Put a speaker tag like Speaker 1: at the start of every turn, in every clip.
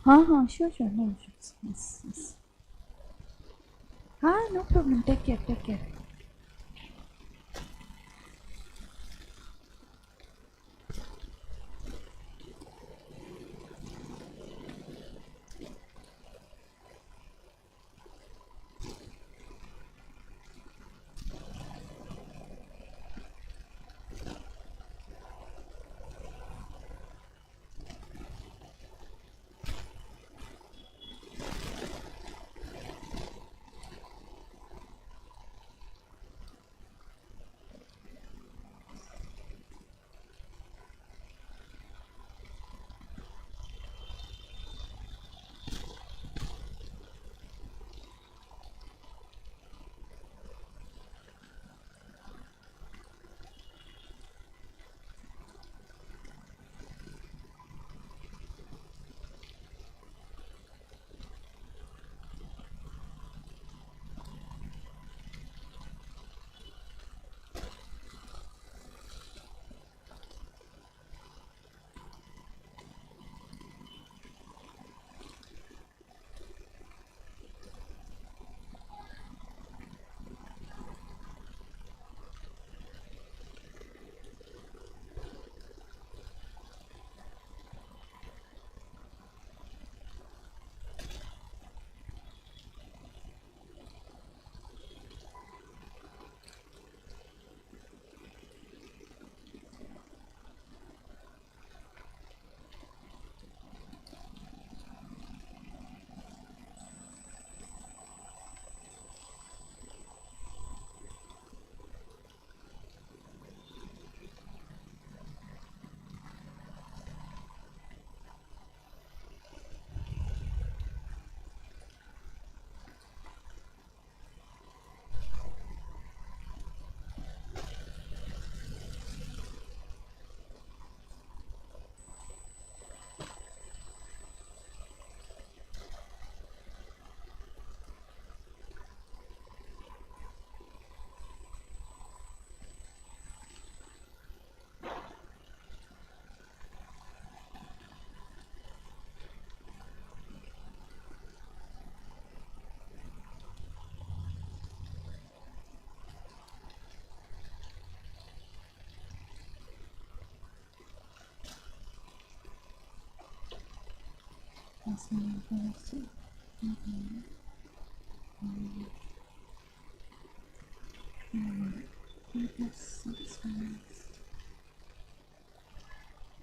Speaker 1: Sure, no issues. Yes. No problem. Take care. Yes, ma'am. Yes,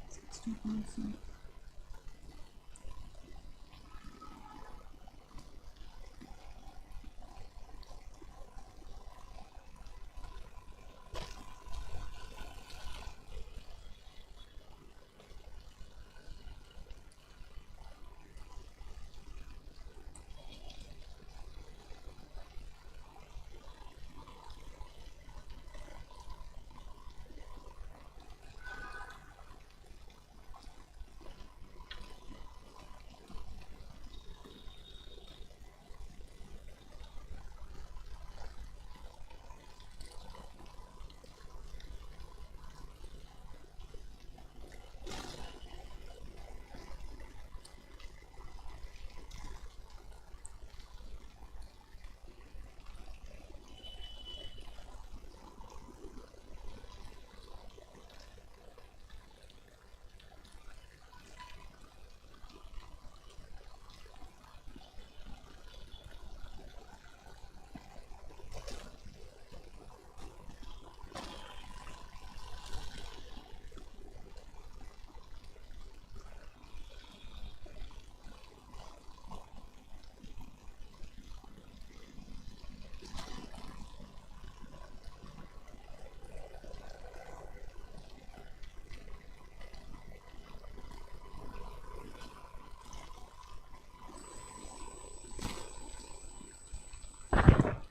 Speaker 1: 60,000.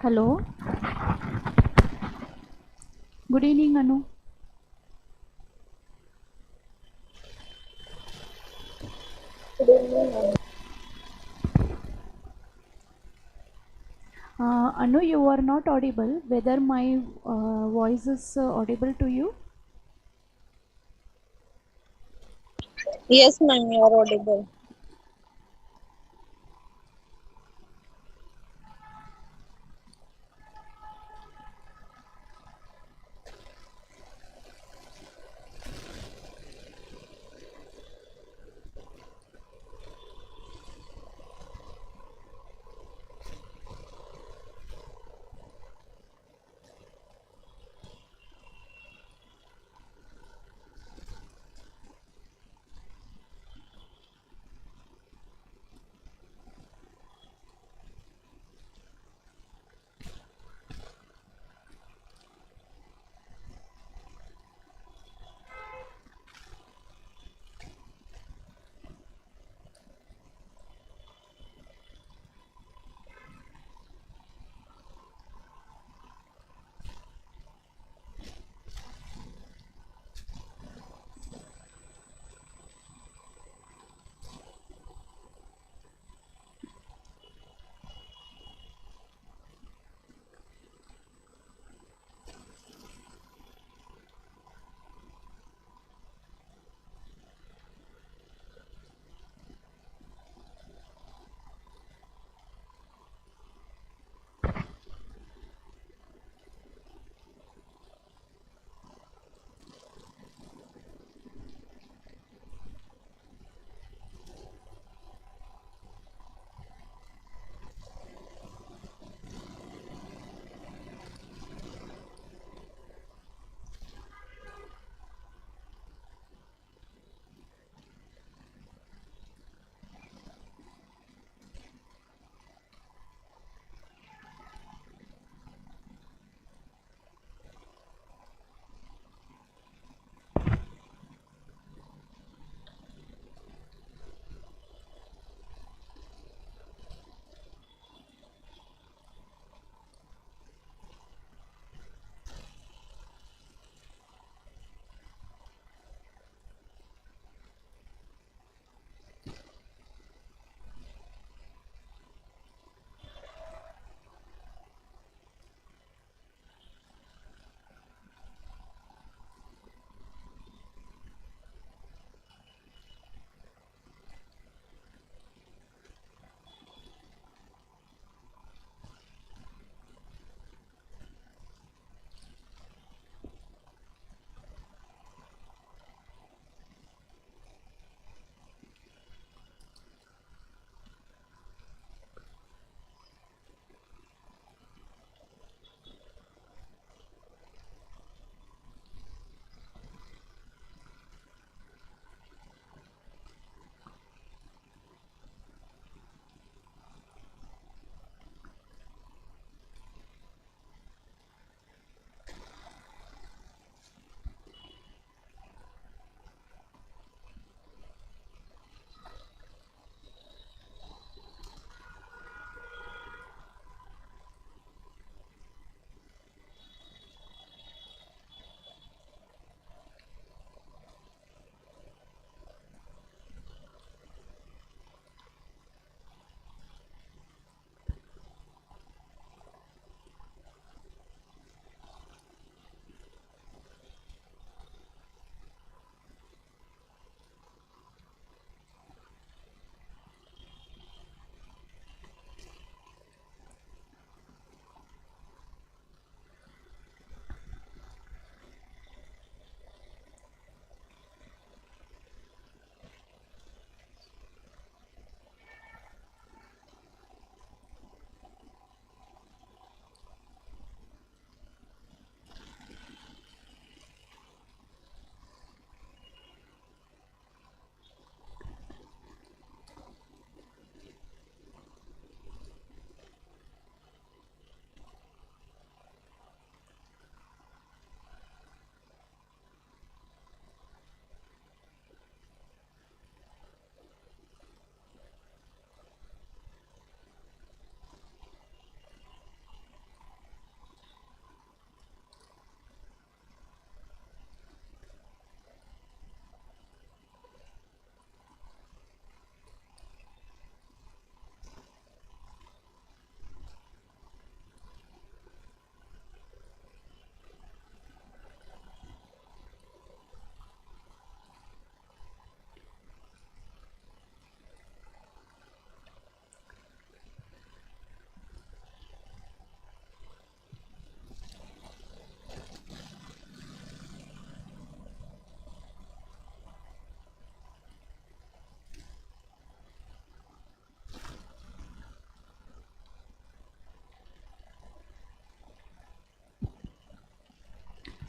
Speaker 1: Hello. Good evening, Anu. Anu, you are not audible. Whether my voice is audible to you?
Speaker 2: Yes, ma'am, you are audible.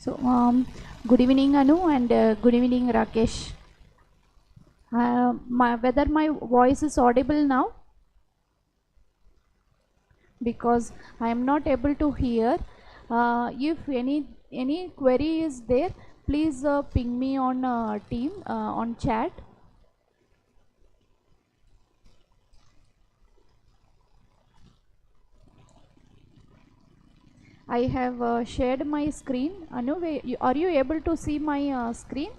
Speaker 1: So, good evening, Anu, and good evening, Rakesh. Whether my voice is audible now, because I am not able to hear. If any query is there, please ping me on team on chat. I have shared my screen. Anu, are you able to see my screen?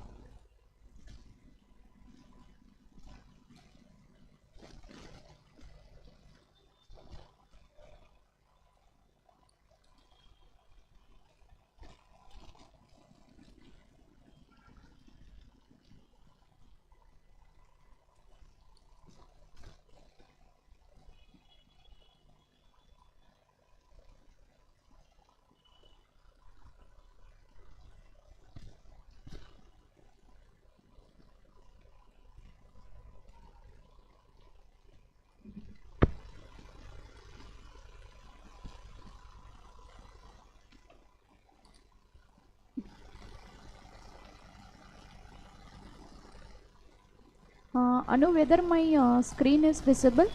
Speaker 1: Anu, whether my screen is visible?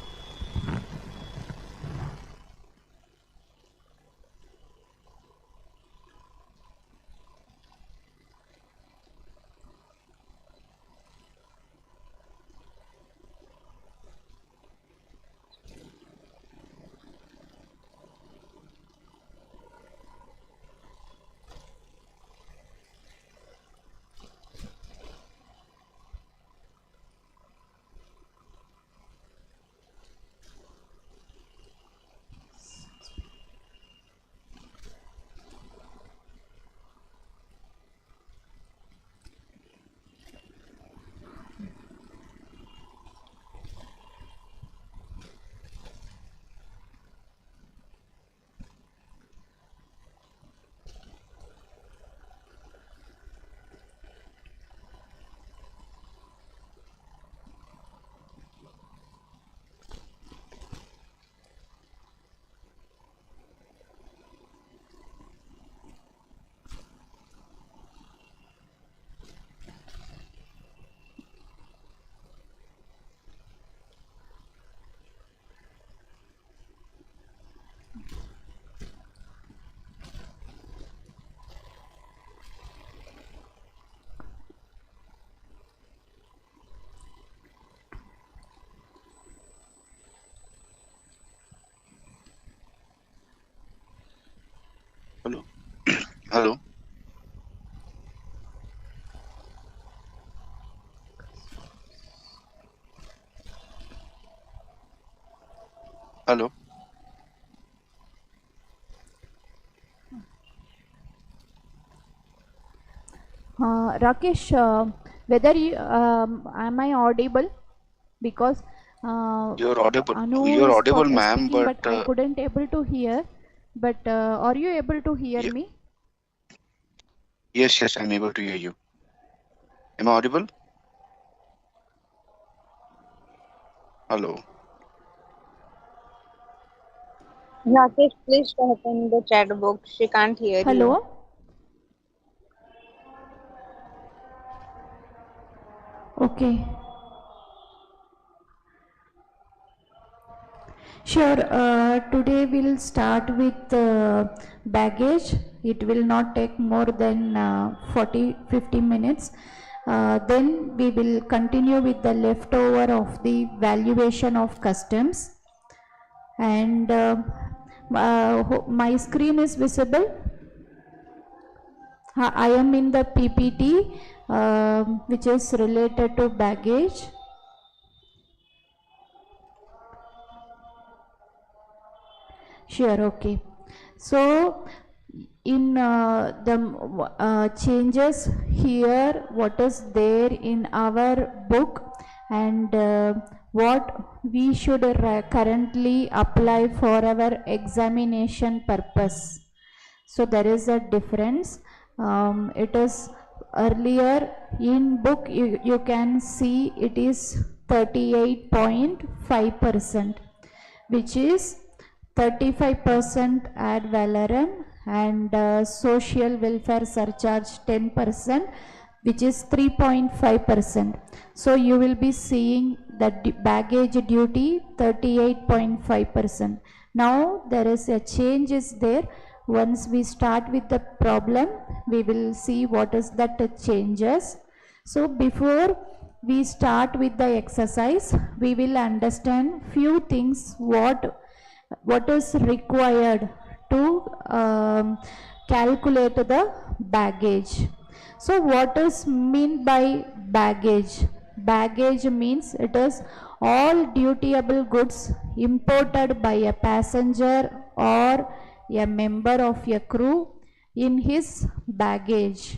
Speaker 2: Hello. Hello. Hello.
Speaker 1: Rakesh, whether you, am I audible? Because
Speaker 2: You're audible.
Speaker 1: Anu
Speaker 2: You're
Speaker 1: is
Speaker 2: audible, ma'am,
Speaker 1: speaking,
Speaker 2: but
Speaker 1: but I couldn't able to hear. But are you able to hear me?
Speaker 2: yes, yes, I'm able to hear you. Am I audible? Hello.
Speaker 3: Rakesh, please type in the chat box. She can't hear you.
Speaker 1: Hello. Okay. Sure. Today we'll start with baggage. It will not take more than 40-50 minutes. Then we will continue with the leftover of the valuation of customs. And my screen is visible. I am in the PPT which is related to baggage. Sure, okay. So in the changes here, what is there in our book, and what we should currently apply for our examination purpose. So there is a difference. It is earlier in book you can see it is 38.5%, which is 35% ad valorem and social welfare surcharge 10%, which is 3.5%. So you will be seeing that baggage duty 38.5%. Now there is a change is there. Once we start with the problem, we will see what is that changes. So before we start with the exercise, we will understand few things what is required to calculate the baggage. So what is mean by baggage? Baggage means it is all dutiable goods imported by a passenger or a member of a crew in his baggage.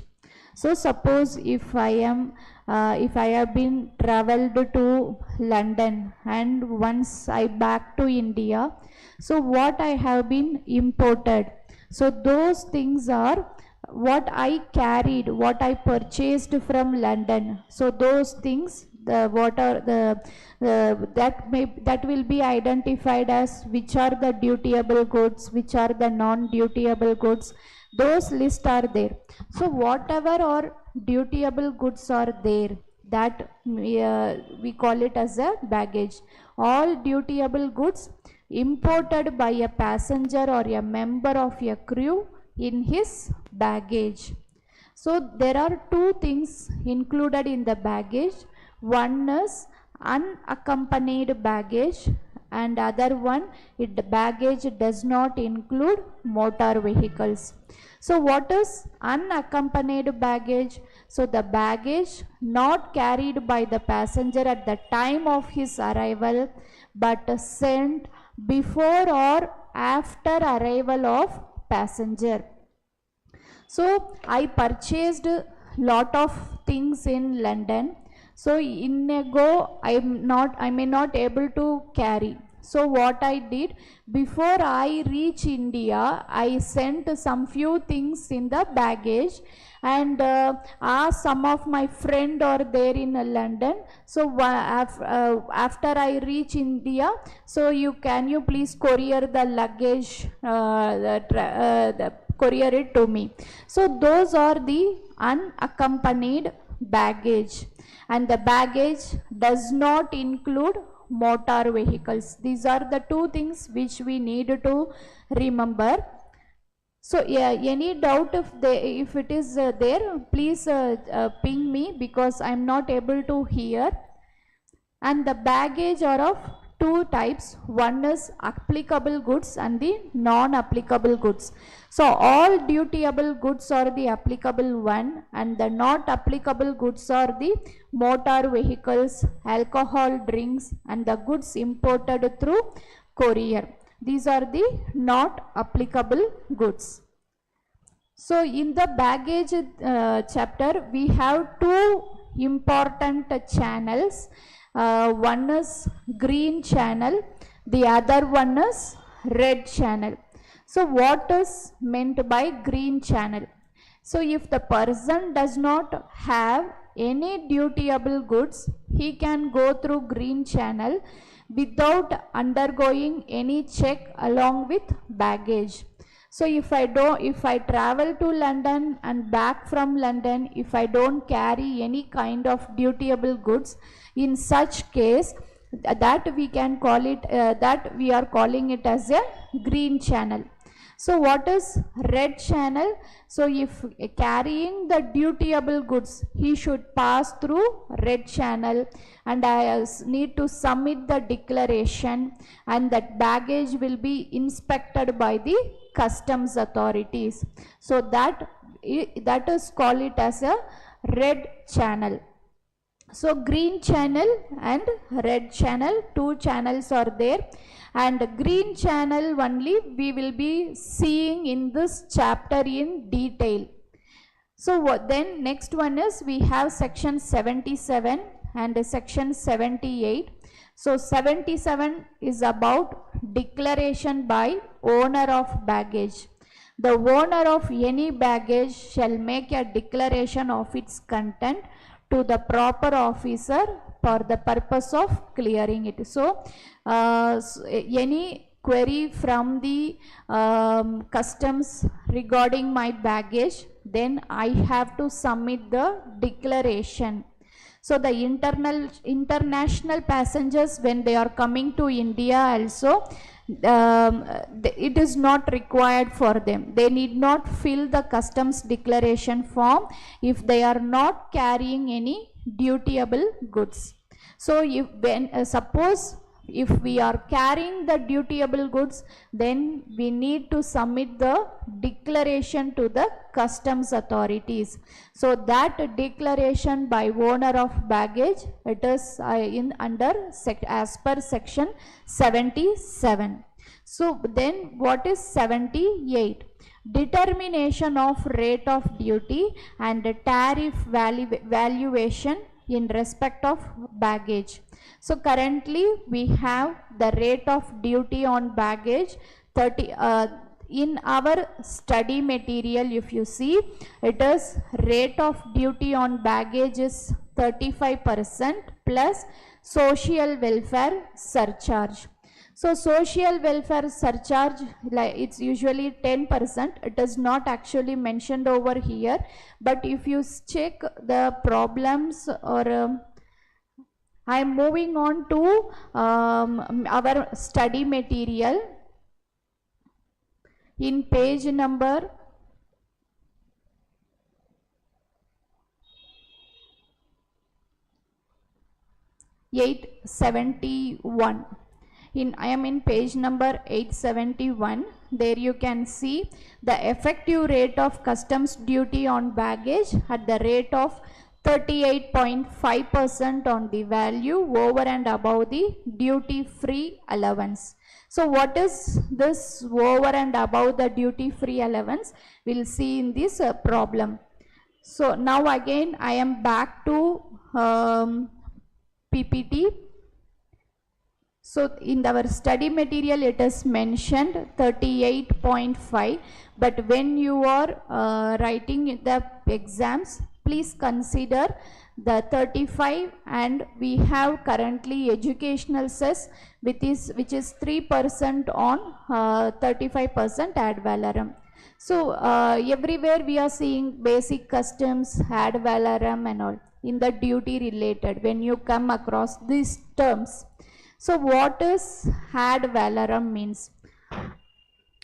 Speaker 1: So suppose if I have been traveled to London and once I back to India, so what I have been imported. So those things are what I carried, what I purchased from London. So those things, the what are the that will be identified as which are the dutiable goods, which are the non-dutiable goods. Those lists are there. So whatever or dutiable goods are there, that we call it as a baggage. All dutiable goods imported by a passenger or a member of a crew in his baggage. So there are two things included in the baggage. One is unaccompanied baggage and other one, the baggage does not include motor vehicles. So what is unaccompanied baggage? So the baggage not carried by the passenger at the time of his arrival but sent before or after arrival of passenger. So I purchased lot of things in London. So in a go I may not able to carry. So what I did, before I reach India, I sent some few things in the baggage and asked some of my friend are there in London. So after I reach India, so can you please courier the luggage, courier it to me. So those are the unaccompanied baggage, and the baggage does not include motor vehicles. These are the two things which we need to remember. So yeah, any doubt if it is there, please ping me because I am not able to hear. And the baggage are of two types. One is applicable goods and the non-applicable goods. So all dutiable goods are the applicable one, and the not applicable goods are the motor vehicles, alcohol drinks, and the goods imported through courier. These are the not applicable goods. So in the baggage chapter, we have two important channels. One is green channel, the other one is red channel. So what is meant by green channel? So if the person does not have any dutiable goods, he can go through green channel without undergoing any check along with baggage. So if I travel to London and back from London, if I don't carry any kind of dutiable goods, in such case that we can call it that we are calling it as a green channel. So what is red channel? So if carrying the dutiable goods, he should pass through red channel, and I need to submit the declaration, and that baggage will be inspected by the customs authorities. So that is called it as a red channel. So green channel and red channel, two channels are there, and green channel only we will be seeing in this chapter in detail. So then next one is we have section 77 and section 78. So 77 is about declaration by owner of baggage. The owner of any baggage shall make a declaration of its content to the proper officer for the purpose of clearing it. So any query from the customs regarding my baggage, then I have to submit the declaration. So the international passengers, when they are coming to India also, it is not required for them. They need not fill the customs declaration form if they are not carrying any dutiable goods. So if suppose if we are carrying the dutiable goods, then we need to submit the declaration to the customs authorities. So that declaration by owner of baggage, it is as per section 77. So then what is 78? Determination of rate of duty and tariff valuation in respect of baggage. So currently we have the rate of duty on baggage 30. In our study material, if you see, it is rate of duty on baggage is 35% plus social welfare surcharge. So social welfare surcharge, like it's usually 10%. It is not actually mentioned over here, but if you check the problems, or I am moving on to our study material in page number 871. I am in page number 871. There you can see the effective rate of customs duty on baggage at the rate of 38.5% on the value over and above the duty free allowance. So what is this over and above the duty free allowance? We'll see in this problem. So now again I am back to PPT. So in our study material it is mentioned 38.5, but when you are writing the exams, please consider the 35, and we have currently educational cess which is 3% on 35% ad valorem. So everywhere we are seeing basic customs, ad valorem and all in the duty related when you come across these terms. So what is ad valorem means?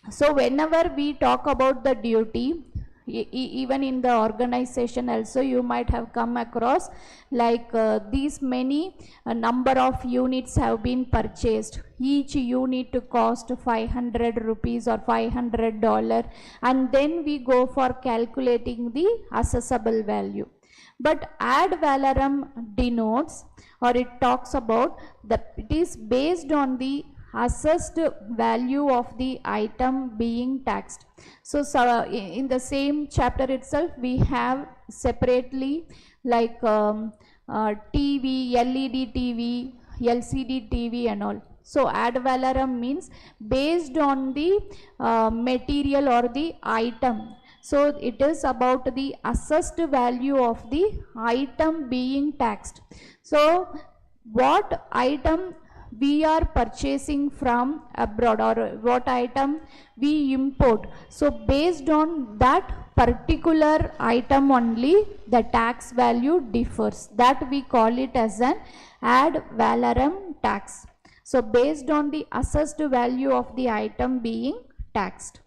Speaker 1: So whenever we talk about the duty, even in the organization also you might have come across like these many number of units have been purchased. Each unit to cost 500 rupees or $500, and then we go for calculating the assessable value. But ad valorem denotes, or it talks about it is based on the assessed value of the item being taxed. So in the same chapter itself we have separately like TV, LED TV, LCD TV and all. So ad valorem means based on the material or the item. So it is about the assessed value of the item being taxed. So what item we are purchasing from abroad, or what item we import, so based on that particular item only the tax value differs. That we call it as an ad valorem tax. So based on the assessed value of the item being taxed.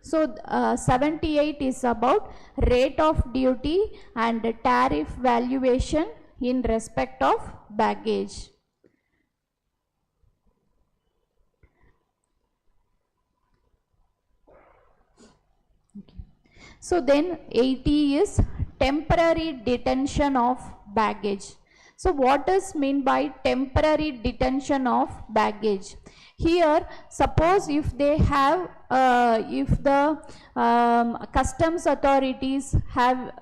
Speaker 1: So 78 is about rate of duty and tariff valuation in respect of baggage. Okay. So then 80 is temporary detention of baggage. So what is mean by temporary detention of baggage? Here, suppose if they have, if the customs authorities have,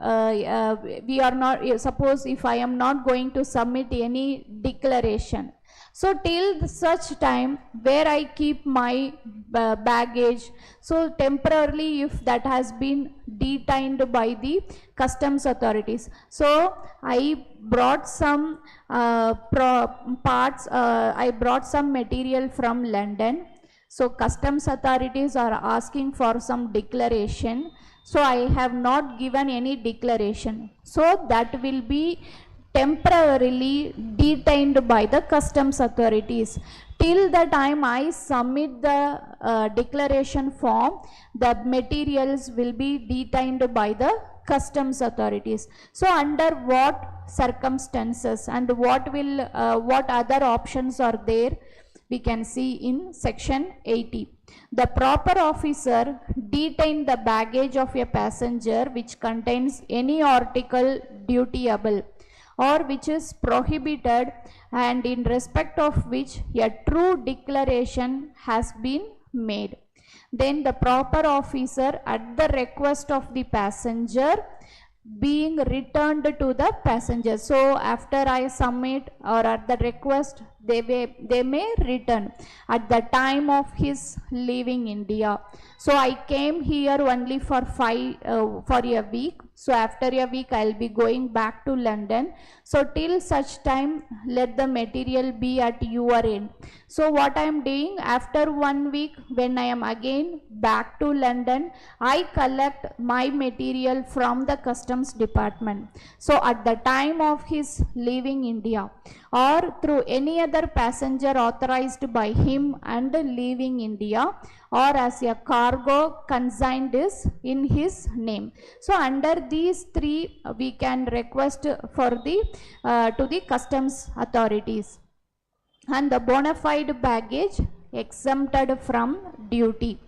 Speaker 1: we are not, suppose if I am not going to submit any declaration, So till such time where I keep my baggage, so temporarily if that has been detained by the customs authorities. So I brought some I brought some material from London. So customs authorities are asking for some declaration. So I have not given any declaration. So that will be temporarily detained by the customs authorities. Till the time I submit the declaration form, the materials will be detained by the customs authorities. So under what circumstances and what other options are there, we can see in section 80. The proper officer detain the baggage of a passenger which contains any article dutiable or which is prohibited and in respect of which a true declaration has been made. Then the proper officer at the request of the passenger being returned to the passenger. So after I submit or at the request, they may return at the time of his leaving India. So I came here only for a week. So after a week I'll be going back to London. So till such time let the material be at your end. So what I am doing, after 1 week when I am again back to London, I collect my material from the customs department. So at the time of his leaving India or through any other passenger authorized by him and leaving India, or as a cargo consigned is in his name. So under these three we can request for the to the customs authorities. And the bona fide baggage exempted from duty.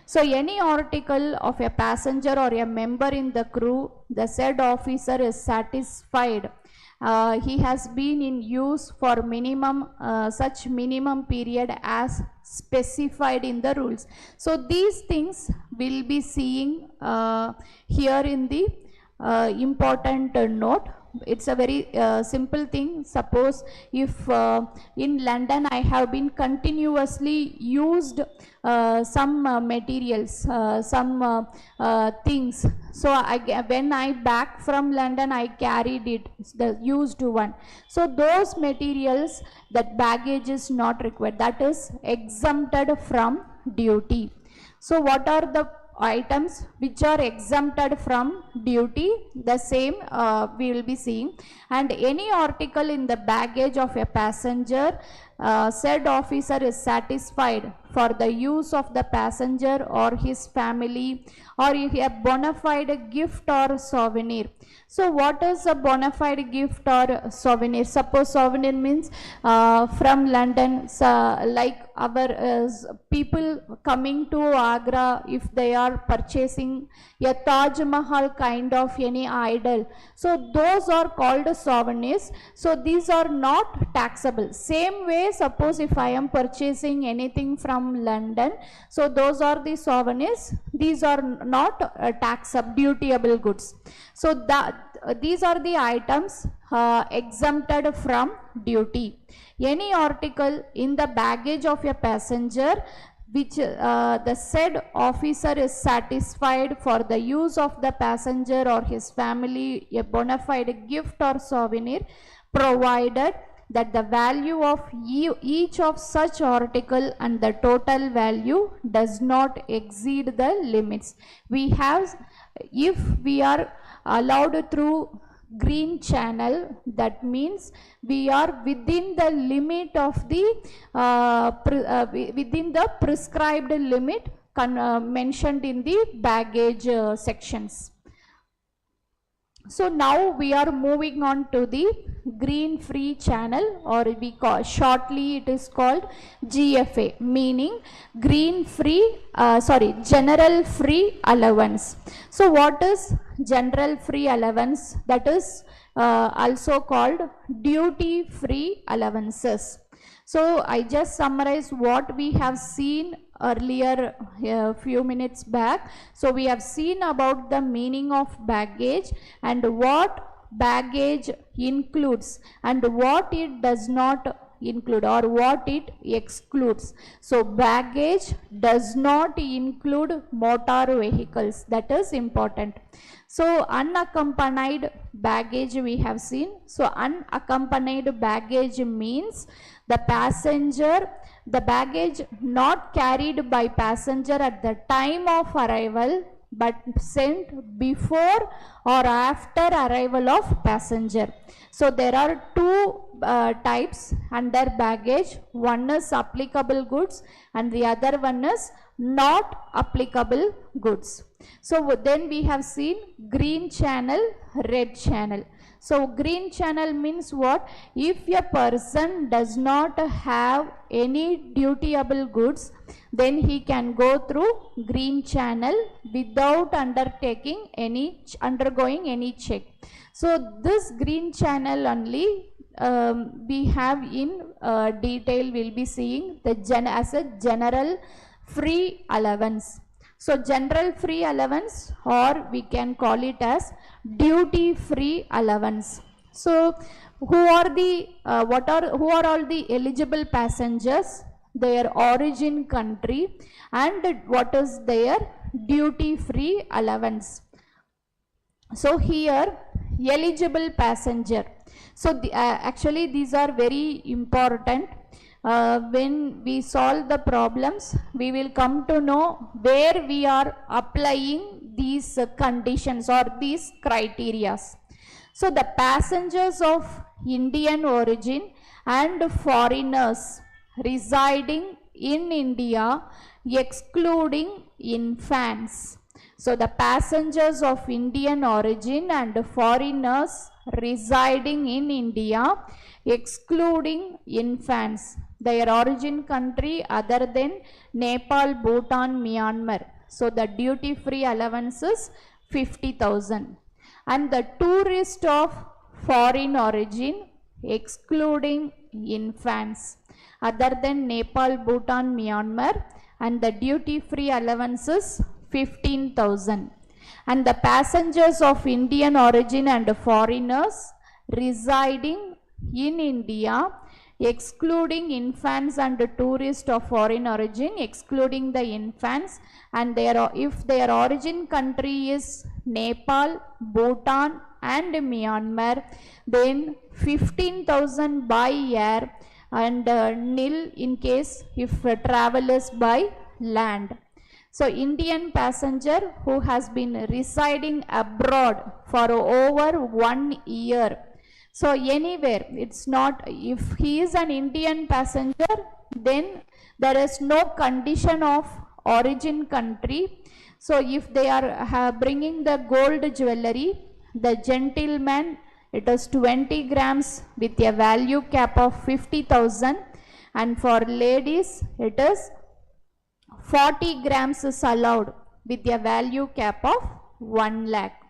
Speaker 1: So any article of a passenger or a member in the crew, the said officer is satisfied he has been in use for such minimum period as specified in the rules. So these things we'll be seeing here in the important note. It's a very simple thing. Suppose if in London I have been continuously used some materials, some things. So when I back from London, I carried it, the used one. So those materials, that baggage is not required. That is exempted from duty. So what are the items which are exempted from duty? The same we will be seeing. And any article in the baggage of a passenger, said officer is satisfied for the use of the passenger or his family, or a bona fide gift or souvenir. So what is a bona fide gift or souvenir? Suppose souvenir means from London, like our people coming to Agra, if they are purchasing a Taj Mahal kind of any idol, so those are called souvenirs. So these are not taxable. Same way, suppose if I am purchasing anything from London, so those are the souvenirs. These are not taxable, dutiable goods. So these are the items exempted from duty. Any article in the baggage of a passenger which the said officer is satisfied for the use of the passenger or his family, a bona fide gift or souvenir, provided that the value of each of such article and the total value does not exceed the limits. We have, if we are allowed through green channel, that means we are within the limit of the within the prescribed limit mentioned in the baggage sections. So now we are moving on to the green free channel, or we call shortly it is called GFA, meaning green free general free allowance. So what is general free allowance? That is also called duty free allowances. So I just summarize what we have seen earlier a few minutes back. So we have seen about the meaning of baggage and what baggage includes and what it does not include or what it excludes. So baggage does not include motor vehicles. That is important. So unaccompanied baggage we have seen. So unaccompanied baggage means the baggage not carried by passenger at the time of arrival but sent before or after arrival of passenger. So there are two types under baggage. One is applicable goods and the other one is not applicable goods. So then we have seen green channel, red channel. So green channel means what? If a person does not have any dutiable goods, then he can go through green channel without undergoing any check. So this green channel only we have in detail will be seeing as a general free allowance. So general free allowance, or we can call it as duty free allowance. So who are all the eligible passengers? Their origin country and what is their duty free allowance. So here eligible passenger. So actually these are very important. When we solve the problems, we will come to know where we are applying these conditions or these criteria. So the passengers of Indian origin and foreigners residing in India excluding infants. So the passengers of Indian origin and foreigners residing in India excluding infants, their origin country other than Nepal, Bhutan, Myanmar. So the duty free allowance is 50,000. And the tourist of foreign origin excluding infants other than Nepal, Bhutan, Myanmar, and the duty free allowance is 15,000. And the passengers of Indian origin and foreigners residing in India excluding infants and tourists of foreign origin excluding the infants, and if their origin country is Nepal, Bhutan and Myanmar, then 15,000 by air and nil in case if travel is by land. So Indian passenger who has been residing abroad for over 1 year. So anywhere, it's not, if he is an Indian passenger, then there is no condition of origin country. So if they are bringing the gold jewelry, the gentleman, it is 20 grams with a value cap of 50,000, and for ladies it is 40 grams is allowed with a value cap of 1 lakh.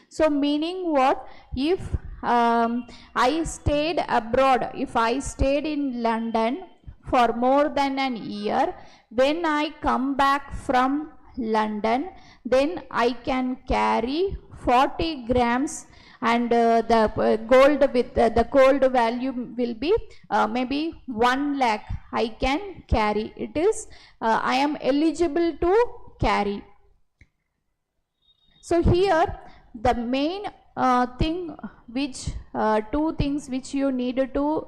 Speaker 1: So meaning what? If I stayed abroad, if I stayed in London for more than an year, when I come back from London, then I can carry 40 grams and the gold with the gold value will be maybe 1 lakh I can carry. It is I am eligible to carry. So here the main thing which two things which you need to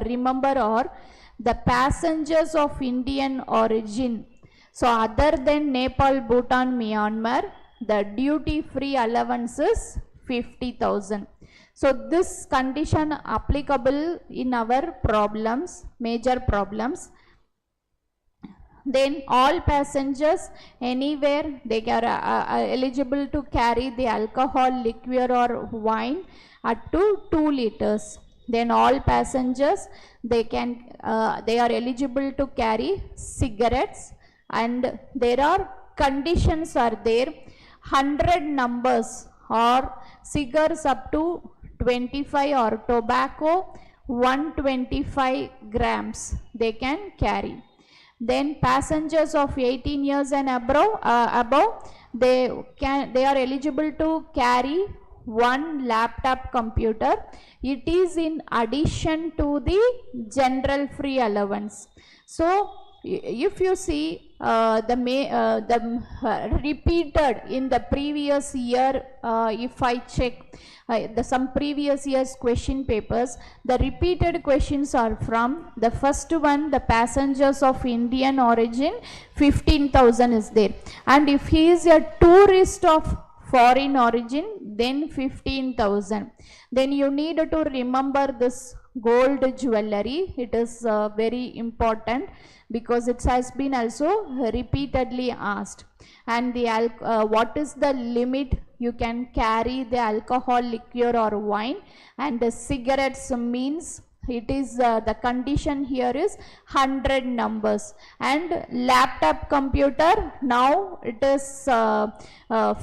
Speaker 1: remember are the passengers of Indian origin. So other than Nepal, Bhutan, Myanmar, the duty free allowance is 50,000. So this condition applicable in our problems, major problems. Then all passengers anywhere they are eligible to carry the alcohol, liquor or wine up to 2 liters. Then all passengers they are eligible to carry cigarettes, and there are conditions are there, 100 numbers or cigars up to 25 or tobacco 125 grams they can carry. Then passengers of 18 years and above they are eligible to carry one laptop computer. It is in addition to the general free allowance. So if you see repeated in the previous year, if I check some previous year's question papers, the repeated questions are from the first one, the passengers of Indian origin, 15,000 is there, and if he is a tourist of foreign origin, then 15,000. Then you need to remember this gold jewelry. It is very important because it has been also repeatedly asked. And the what is the limit you can carry the alcohol, liquor or wine? And the cigarettes means it is the condition here is 100 numbers. And laptop computer, now it is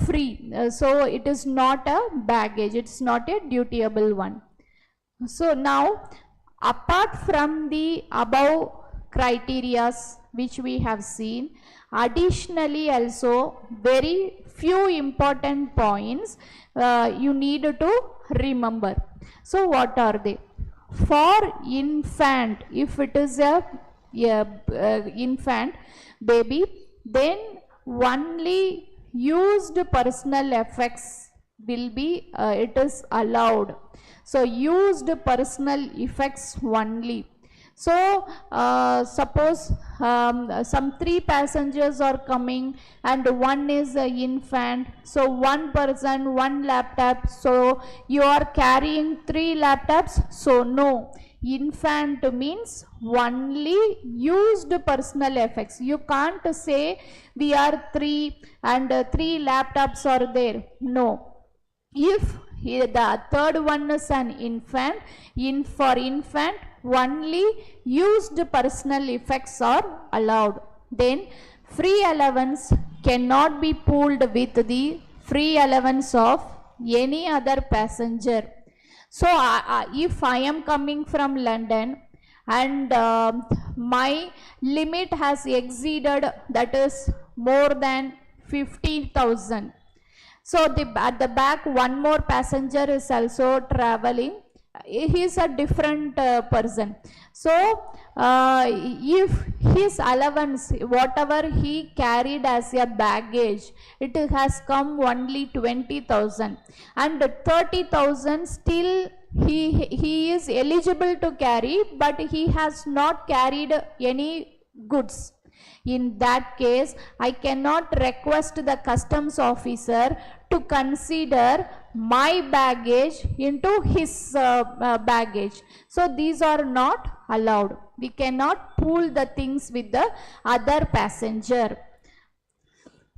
Speaker 1: free, so it is not a baggage, it's not a dutiable one. So now, apart from the above criterias which we have seen, additionally also very few important points you need to remember. So what are they? For infant, if it is a infant baby, then only used personal effects will be it is allowed. So used personal effects only. So suppose some 3 passengers are coming and one is an infant, so one person, one laptop, so you are carrying 3 laptops, so no, infant means only used personal effects. You can't say we are 3 and 3 laptops are there, no. If the third one is an infant, for infant only used personal effects are allowed. Then free allowance cannot be pooled with the free allowance of any other passenger. So if I am coming from London and my limit has exceeded, that is more than 50,000. So at the back one more passenger is also traveling. He is a different person. So if his allowance, whatever he carried as a baggage, it has come only 20,000, and 30,000 still he is eligible to carry, but he has not carried any goods. In that case, I cannot request the customs officer to consider my baggage into his baggage. So these are not allowed. We cannot pool the things with the other passenger.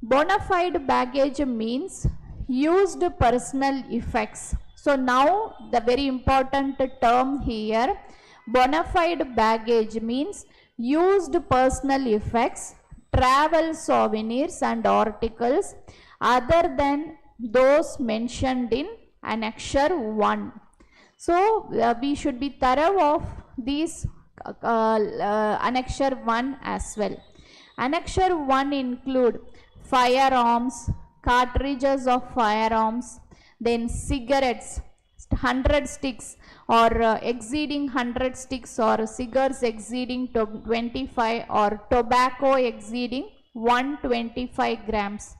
Speaker 1: Bona fide baggage means used personal effects. So now the very important term here, bona fide baggage means used personal effects, travel souvenirs and articles other than those mentioned in Annexure 1. So we should be thorough of these Annexure 1 as well. Annexure 1 include firearms, cartridges of firearms, then cigarettes, 100 sticks or exceeding 100 sticks, or cigars exceeding 25, or tobacco exceeding 125 grams.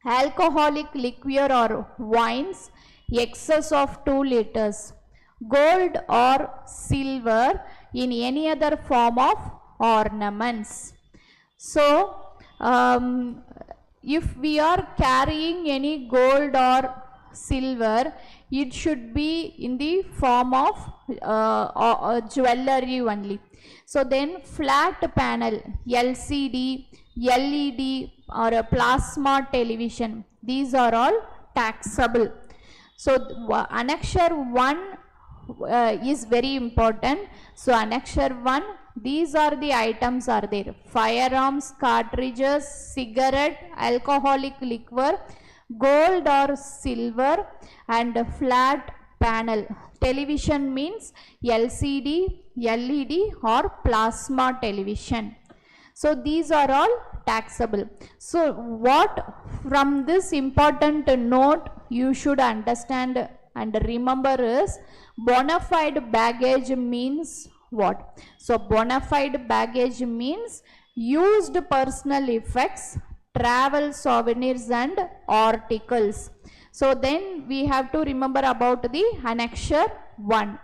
Speaker 1: Alcoholic liquor or wines excess of 2 liters. Gold or silver in any other form of ornaments. So if we are carrying any gold or silver, it should be in the form of jewelry only. So then flat panel, LCD, LED or a plasma television, these are all taxable. So Annexure 1 is very important. So Annexure 1, these are the items are there: firearms, cartridges, cigarette, alcoholic liquor, gold or silver, and flat panel. Television means LCD, LED or plasma television. So these are all taxable. So what from this important note you should understand and remember is bona fide baggage means what? So bona fide baggage means used personal effects, travel souvenirs and articles. So then we have to remember about the annexure 1.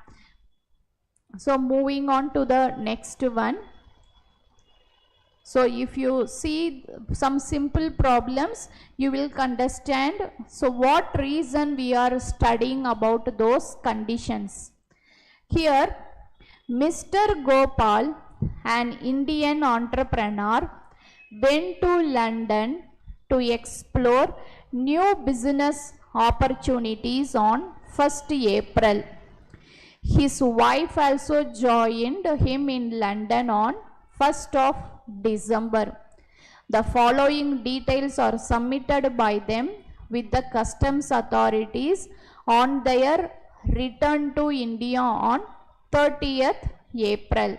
Speaker 1: So moving on to the next one. So if you see some simple problems, you will understand. So what reason we are studying about those conditions. Here, Mr. Gopal, an Indian entrepreneur, went to London to explore new business opportunities on 1st April. His wife also joined him in London on 1st of December. The following details are submitted by them with the customs authorities on their return to India on 30th April.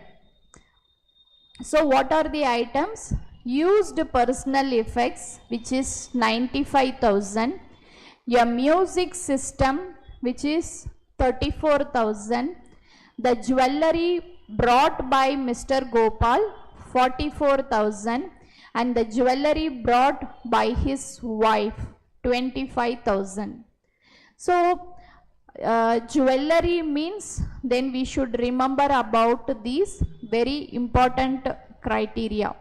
Speaker 1: So what are the items? Used personal effects, which is 95,000. A music system, which is 34,000. The jewelry brought by Mr. Gopal, 44,000, and the jewelry brought by his wife, 25,000. So jewelry means, then we should remember about these very important criteria.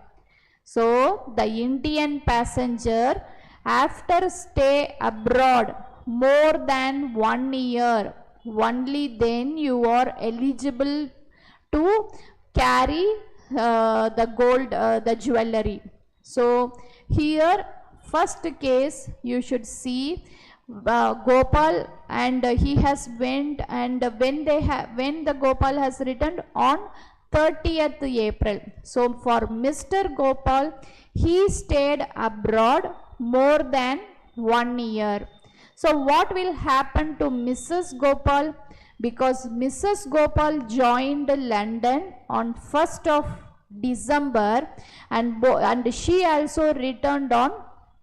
Speaker 1: So the Indian passenger, after stay abroad more than 1 year, only then you are eligible to carry the gold, the jewelry. So here first case you should see Gopal, and he has went, and when the Gopal has returned on 30th April. So for Mr. Gopal, he stayed abroad more than 1 year. So what will happen to Mrs. Gopal? Because Mrs. Gopal joined London on 1st of December, and she also returned on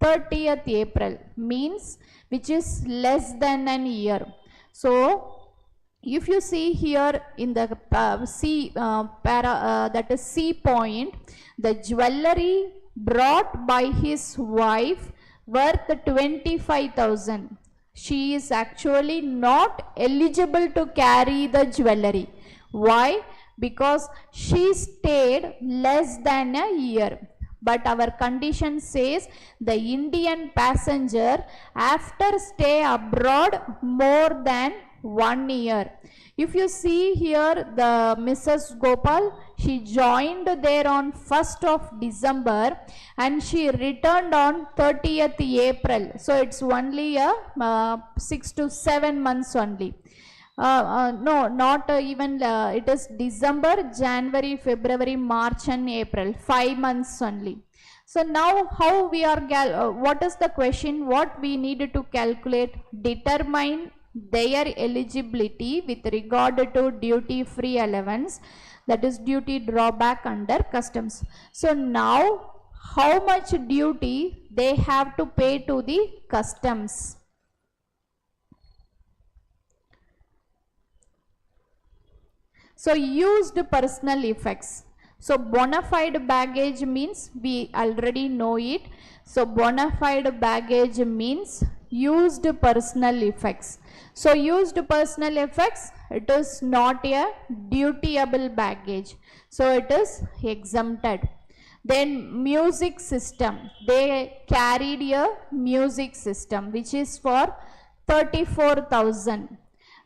Speaker 1: 30th April, means which is less than an year. So if you see here in the that is C point, the jewelry brought by his wife worth 25,000. She is actually not eligible to carry the jewelry. Why? Because she stayed less than a year. But our condition says the Indian passenger after stay abroad more than 1 year. If you see here, the Mrs. Gopal, she joined there on 1st of December and she returned on 30th April. So it's only a 6 to 7 months only. No, not even, it is December, January, February, March and April, 5 months only. So now how we are, what is the question? What we needed to calculate? Determine their eligibility with regard to duty free allowance, that is duty drawback under customs. So now how much duty they have to pay to the customs? So used personal effects. So bona fide baggage means we already know it. So bona fide baggage means used personal effects. So used personal effects, it is not a dutiable baggage. So it is exempted. Then music system, they carried a music system which is for 34,000.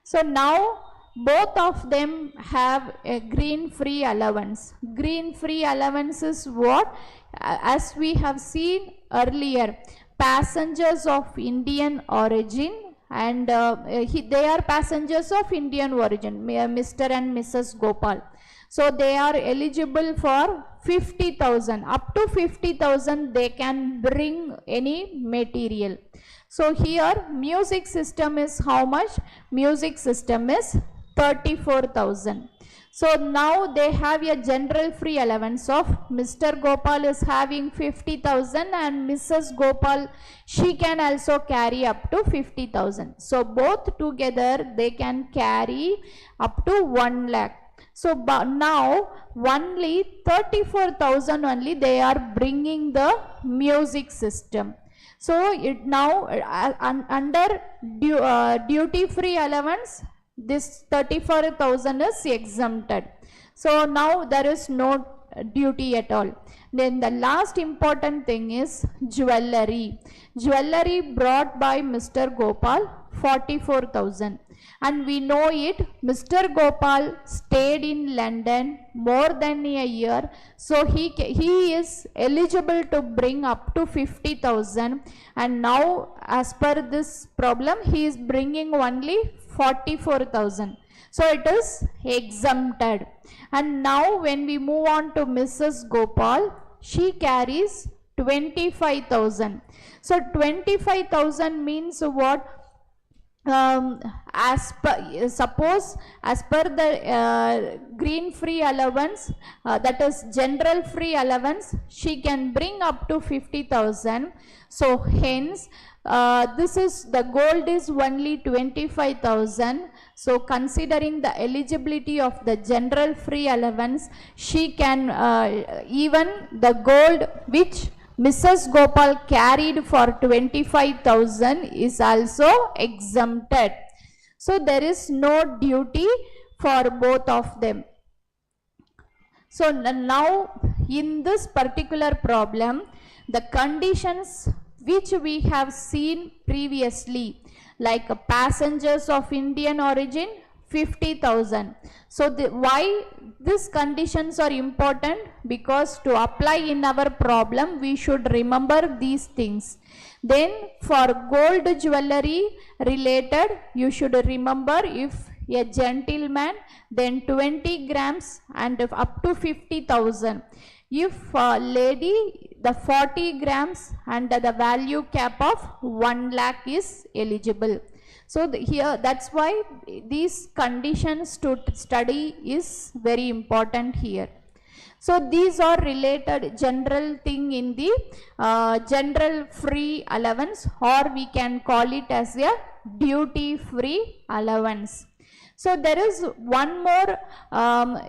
Speaker 1: So now both of them have a green free allowance. Green free allowance is what? As we have seen earlier, passengers of Indian origin, and they are passengers of Indian origin, Mr. and Mrs. Gopal. So they are eligible for 50,000. Up to 50,000 they can bring any material. So here music system is how much? Music system is 34,000. So now they have a general free allowance of Mr. Gopal is having 50,000 and Mrs. Gopal, she can also carry up to 50,000. So both together they can carry up to 1 lakh. So now only 34,000 only they are bringing the music system. So it now under duty free allowance, this 34,000 is exempted. So now there is no duty at all. Then the last important thing is jewelry. Jewelry brought by Mr. Gopal 44,000. And we know it, Mr. Gopal stayed in London more than a year, so he is eligible to bring up to 50,000, and now as per this problem he is bringing only 44,000. So it is exempted. And now when we move on to Mrs. Gopal, she carries 25,000. So 25,000 means what? Suppose as per the green free allowance, that is general free allowance, she can bring up to 50,000. So hence this is the gold is only 25,000. So considering the eligibility of the general free allowance, she can even the gold which Mrs. Gopal carried for 25,000 is also exempted. So there is no duty for both of them. So now in this particular problem, the conditions which we have seen previously, like passengers of Indian origin, 50,000. So why these conditions are important? Because to apply in our problem we should remember these things. Then for gold jewelry related, you should remember if a gentleman, then 20 grams and up to 50,000. If lady, the 40 grams and the value cap of 1 lakh is eligible. So here that's why these conditions to study is very important here. So these are related general thing in the general free allowance, or we can call it as a duty free allowance. So there is one more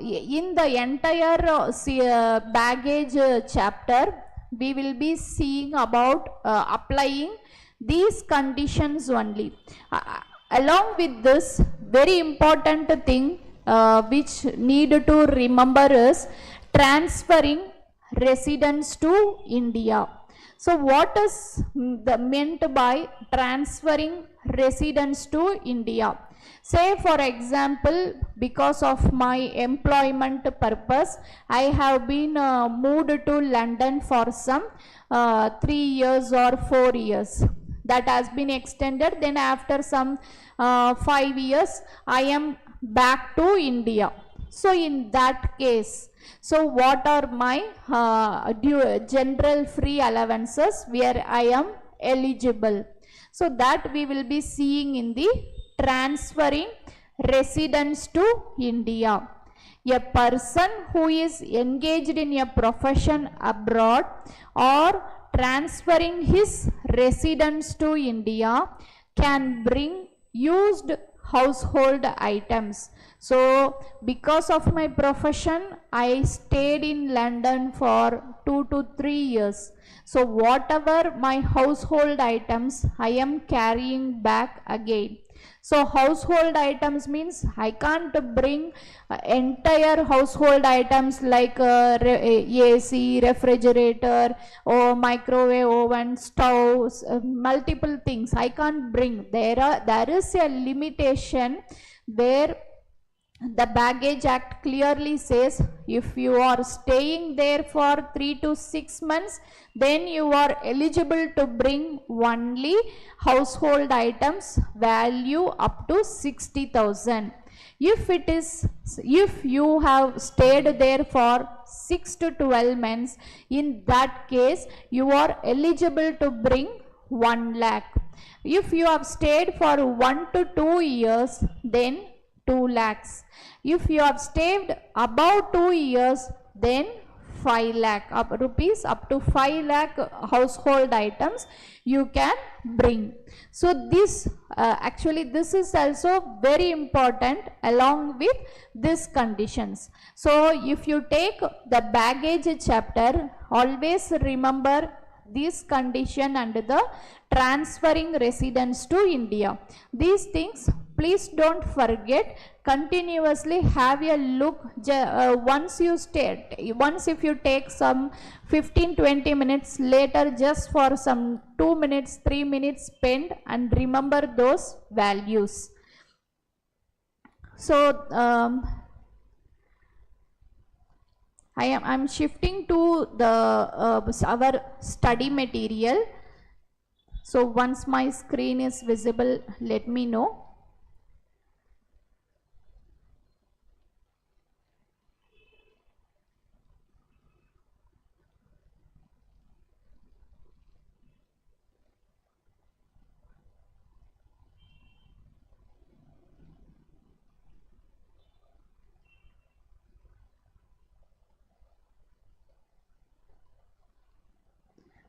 Speaker 1: in the entire baggage chapter, we will be seeing about applying these conditions only. Along with this, very important thing which need to remember is transferring residence to India. So what is meant by transferring residence to India? Say for example, because of my employment purpose, I have been moved to London for some 3 years or 4 years. That has been extended. Then after some 5 years, I am back to India. So in that case, so what are my general free allowances where I am eligible? So that we will be seeing in the transferring residence to India. A person who is engaged in a profession abroad or transferring his residence to India can bring used household items. So because of my profession, I stayed in London for 2 to 3 years. So whatever my household items, I am carrying back again. So household items means I can't bring entire household items like AC, refrigerator, or microwave oven, stoves, multiple things. I can't bring. There is a limitation where the Baggage Act clearly says if you are staying there for 3 to 6 months, then you are eligible to bring only household items value up to 60,000. If you have stayed there for 6 to 12 months, in that case you are eligible to bring 1 lakh. If you have stayed for 1 to 2 years, then 2 lakhs. If you have stayed above 2 years, then 5 lakh rupees, up to 5 lakh household items you can bring. So this actually this is also very important along with these conditions. So if you take the baggage chapter, always remember this condition and the transferring residence to India. These things please don't forget. Continuously have a look. Once if you take some 15-20 minutes later, just for some 2 minutes 3 minutes spend and remember those values. So I'm shifting to the our study material. So once my screen is visible, let me know.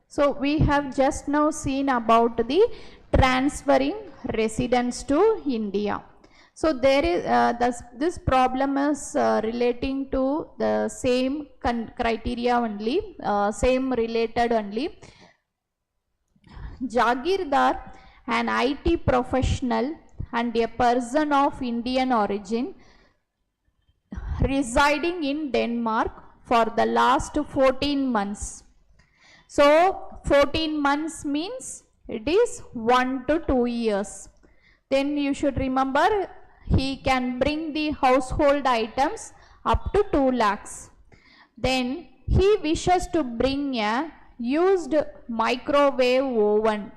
Speaker 1: So we have just now seen about the transferring residence to India. So there is this problem is relating to the same criteria only, same related only. Jagirdar, an IT professional and a person of Indian origin residing in Denmark for the last 14 months. So 14 months means it is 1 to 2 years. Then you should remember he can bring the household items up to 2 lakhs. Then he wishes to bring a used microwave oven.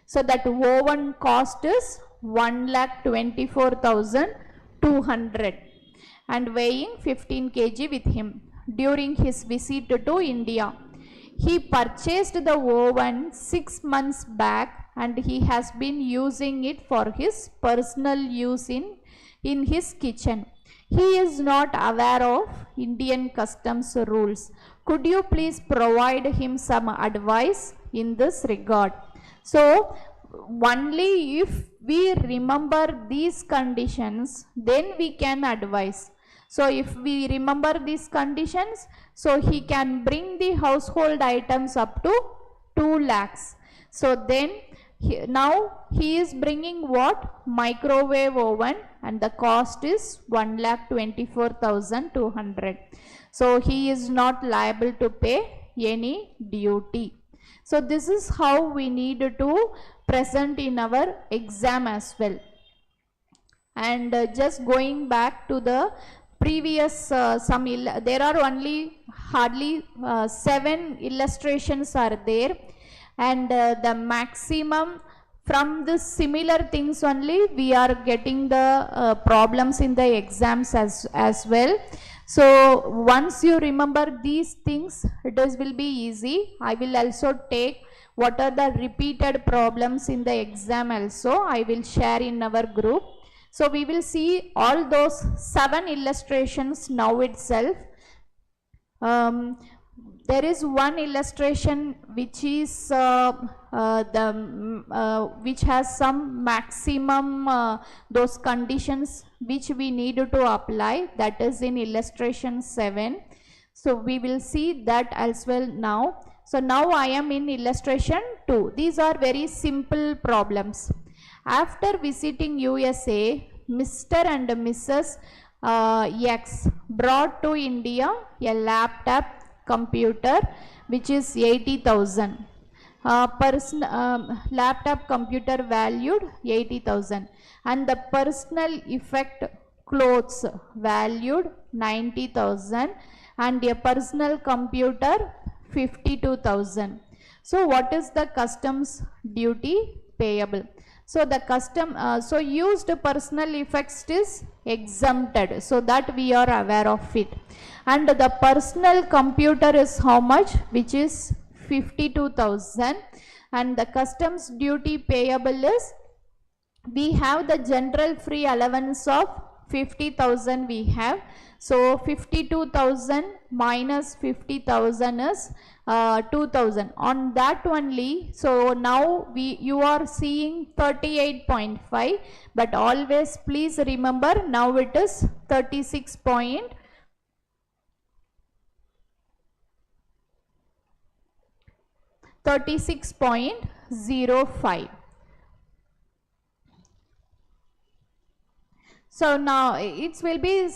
Speaker 1: So that oven cost is 1,24,200 and weighing 15 kg with him. During his visit to India, he purchased the oven 6 months back and he has been using it for his personal use in his kitchen. He is not aware of Indian customs rules. Could you please provide him some advice in this regard? So only if we remember these conditions, then we can advise. So if we remember these conditions, so he can bring the household items up to 2 lakhs. So then now he is bringing what? Microwave oven and the cost is 1,24,200. So he is not liable to pay any duty. So this is how we need to present in our exam as well. And just going back to the previous there are only hardly 7 illustrations are there, and the maximum from the similar things only we are getting the problems in the exams as well. So once you remember these things, it will be easy. I will also take what are the repeated problems in the exam also. I will share in our group. So we will see all those 7 illustrations now itself. There is one illustration which is which has some maximum those conditions which we need to apply. That is in illustration 7. So we will see that as well now. So now I am in illustration 2. These are very simple problems. After visiting USA, Mr. and Mrs. X brought to India a laptop computer which is 80,000. Laptop computer valued 80,000 and the personal effect clothes valued 90,000 and a personal computer 52,000. So what is the customs duty payable? So the so used personal effects is exempted, so that we are aware of it. And the personal computer is how much? Which is 52,000, and the customs duty payable is, we have the general free allowance of 50,000 we have. So 52,000 minus 50,000 is 2,000. On that only, so now you are seeing 38.5, but always please remember now it is 36.05. So now it will be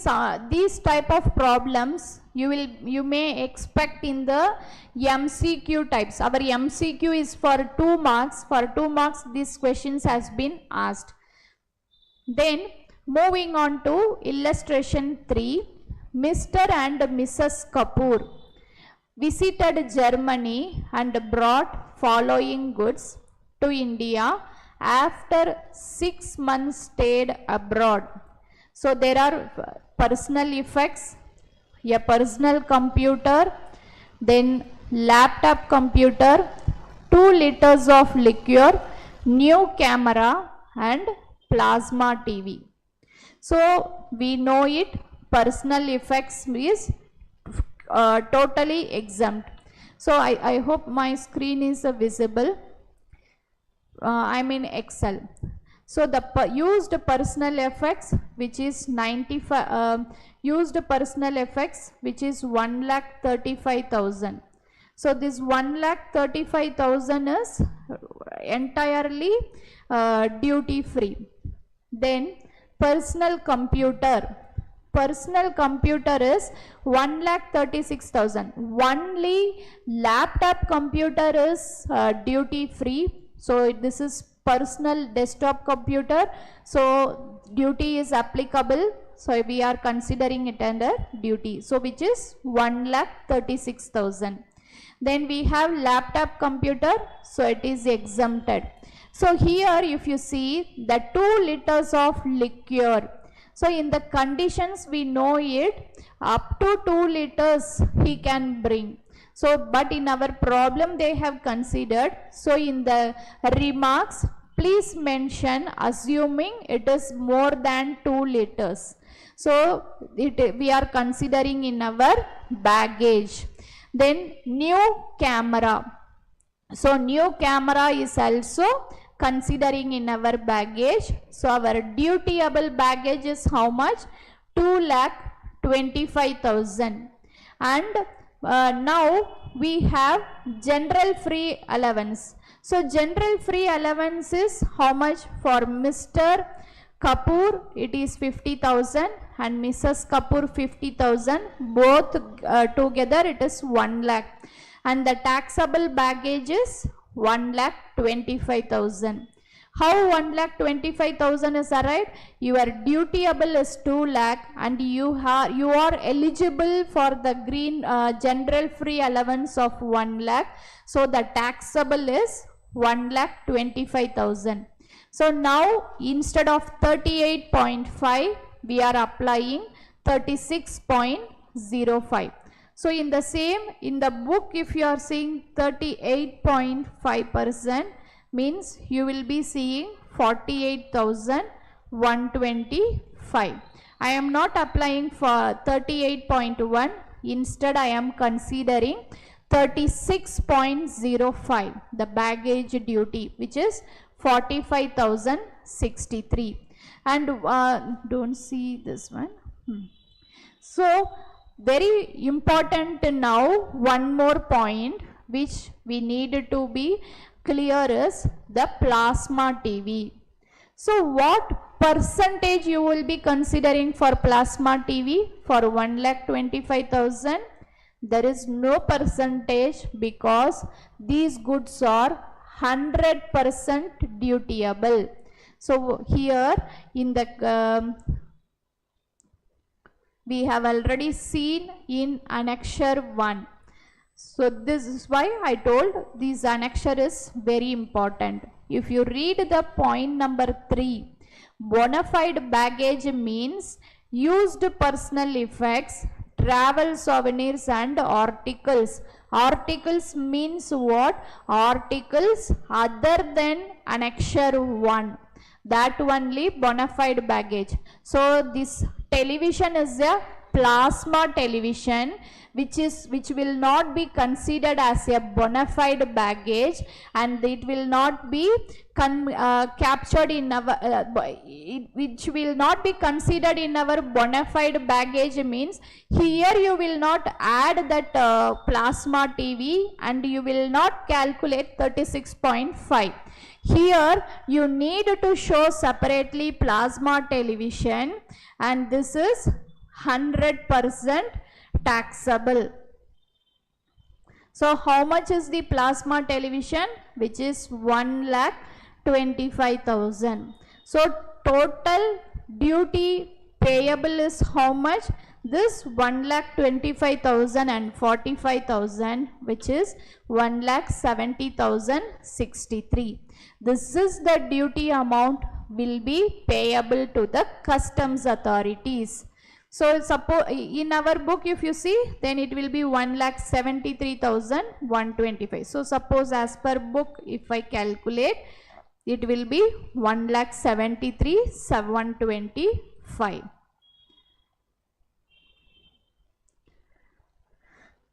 Speaker 1: these type of problems you may expect in the MCQ types. Our MCQ is for 2 marks. For 2 marks these questions has been asked. Then moving on to illustration 3, Mr. and Mrs. Kapoor visited Germany and brought following goods to India after 6 months stayed abroad. So there are personal effects, a personal computer, then laptop computer, 2 liters of liquor, new camera and plasma TV. So we know it, personal effects is totally exempt. So I hope my screen is visible. I'm in Excel. So the used personal effects which is 95 used personal effects which is 1,35,000. So this 1,35,000 is entirely duty free. Then personal computer is 1,36,000. Only laptop computer is duty free. So this is personal desktop computer, so duty is applicable, so we are considering it under duty, so which is 1,36,000. Then we have laptop computer, so it is exempted. So here if you see the 2 liters of liquor, so in the conditions we know it up to 2 liters he can bring. So but in our problem they have considered, so in the remarks please mention assuming it is more than 2 liters. So we are considering in our baggage. Then new camera. So new camera is also considering in our baggage. So our dutiable baggage is how much? 2,25,000. And now we have general free allowance. So general free allowance is how much? For Mr. Kapoor it is 50,000 and Mrs. Kapoor 50,000, both together it is 1 lakh, and the taxable baggage is 1,25,000. How 1,25,000 is arrived? Your dutiable is 2 lakh and you are eligible for the green general free allowance of 1 lakh. So the taxable is 1,25,000. So now instead of 38.5 we are applying 36.05. So in the same, in the book if you are seeing 38.5% means you will be seeing 48,125. I am not applying for 38.1, instead I am considering 36.05 the baggage duty, which is 45,063. And don't see this one. So very important now, one more point which we need to be clear is the plasma TV. So what percentage you will be considering for plasma TV for 1,25,000? There is no percentage because these goods are 100% dutiable. So here in the we have already seen in annexure 1. So this is why I told this annexure is very important. If you read the point number 3, bona fide baggage means used personal effects, travel souvenirs and articles. Articles means what? Articles other than annexure 1. that only bona fide baggage. So this television is a plasma television which will not be considered as a bona fide baggage, and it will not be captured in our which will not be considered in our bona fide baggage. Means here you will not add that plasma TV and you will not calculate 36.5. Here you need to show separately plasma television, and this is 100% taxable. So how much is the plasma television? Which is 1,25,000. So total duty payable is how much? This 1,25,000 and 45,000, which is 1,70,063. This is the duty amount will be payable to the customs authorities. So suppose in our book if you see, then it will be 1,73,125. So suppose as per book if I calculate, it will be 1,73,725.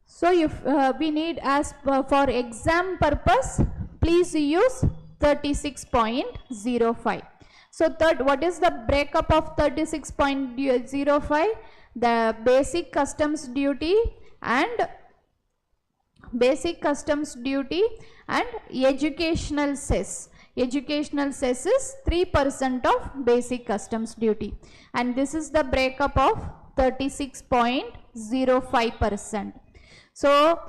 Speaker 1: So if we need, as for exam purpose, please use 36.05. So what is the breakup of 36.05? The basic customs duty and educational cess. Educational cess is 3% of basic customs duty, and this is the breakup of 36.05%. So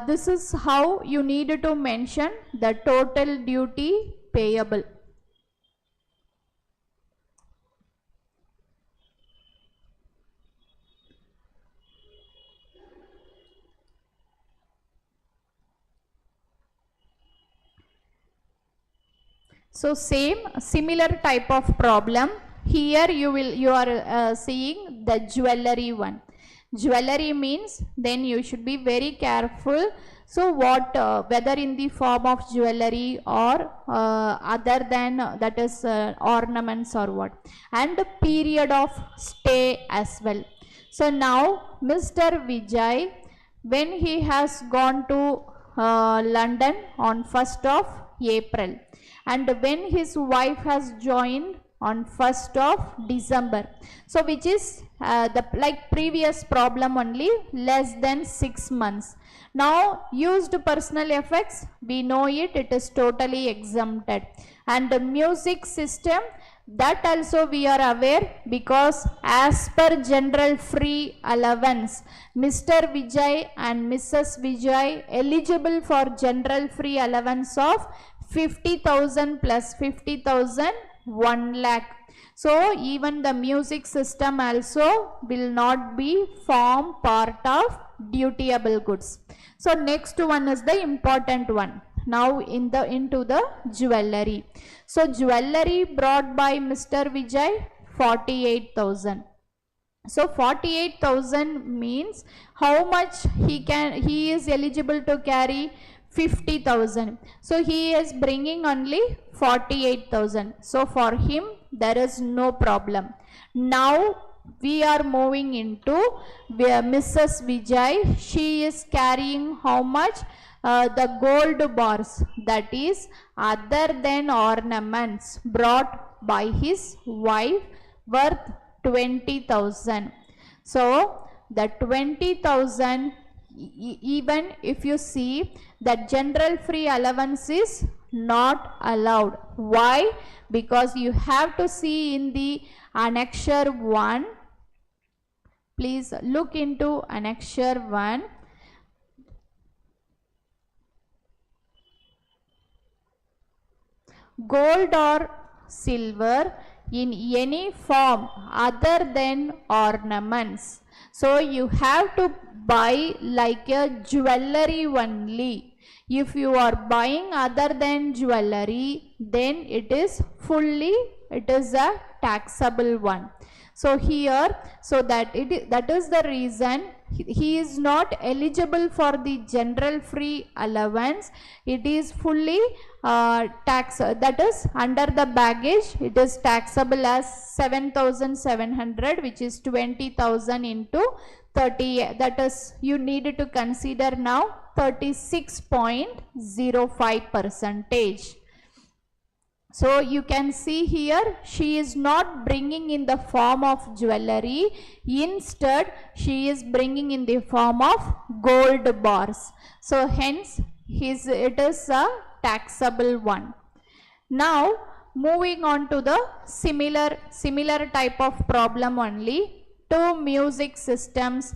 Speaker 1: this is how you need to mention the total duty payable. So similar type of problem. Here you are seeing the jewelry one. Jewelry means then you should be very careful. So what whether in the form of jewelry or other than that is ornaments or what, and the period of stay as well. So now Mr. Vijay, when he has gone to London on 1st of April, and when his wife has joined on 1st of December, so which is the like previous problem only, less than 6 months. Now used personal effects, we know it is totally exempted, and the music system, that also we are aware, because as per general free allowance, Mr. Vijay and Mrs. Vijay eligible for general free allowance of 50,000 plus 50,000, 1 lakh. So even the music system also will not be form part of dutiable goods. So next one is the important one. Now into the jewelry. So jewelry brought by Mr. Vijay, 48,000. So 48,000 means how much he is eligible to carry? 50,000. So he is bringing only 48,000. So for him there is no problem. Now we are moving into where Mrs. Vijay, she is carrying how much? The gold bars, that is other than ornaments brought by his wife, worth 20,000. So the 20,000, even if you see that general free allowance is not allowed. Why? Because you have to see in the annexure 1. Please look into annexure 1. Gold or silver in any form other than ornaments. So you have to buy like a jewelry only. If you are buying other than jewelry, then it is a taxable one. So here, so that that is the reason he is not eligible for the general free allowance. It is fully tax, that is under the baggage it is taxable as 7,700, which is 20,000 into 30, that is you need to consider now 36.05 percentage. So you can see here she is not bringing in the form of jewelry, instead she is bringing in the form of gold bars. So hence it is a taxable one. Now moving on to the similar type of problem only, two music systems.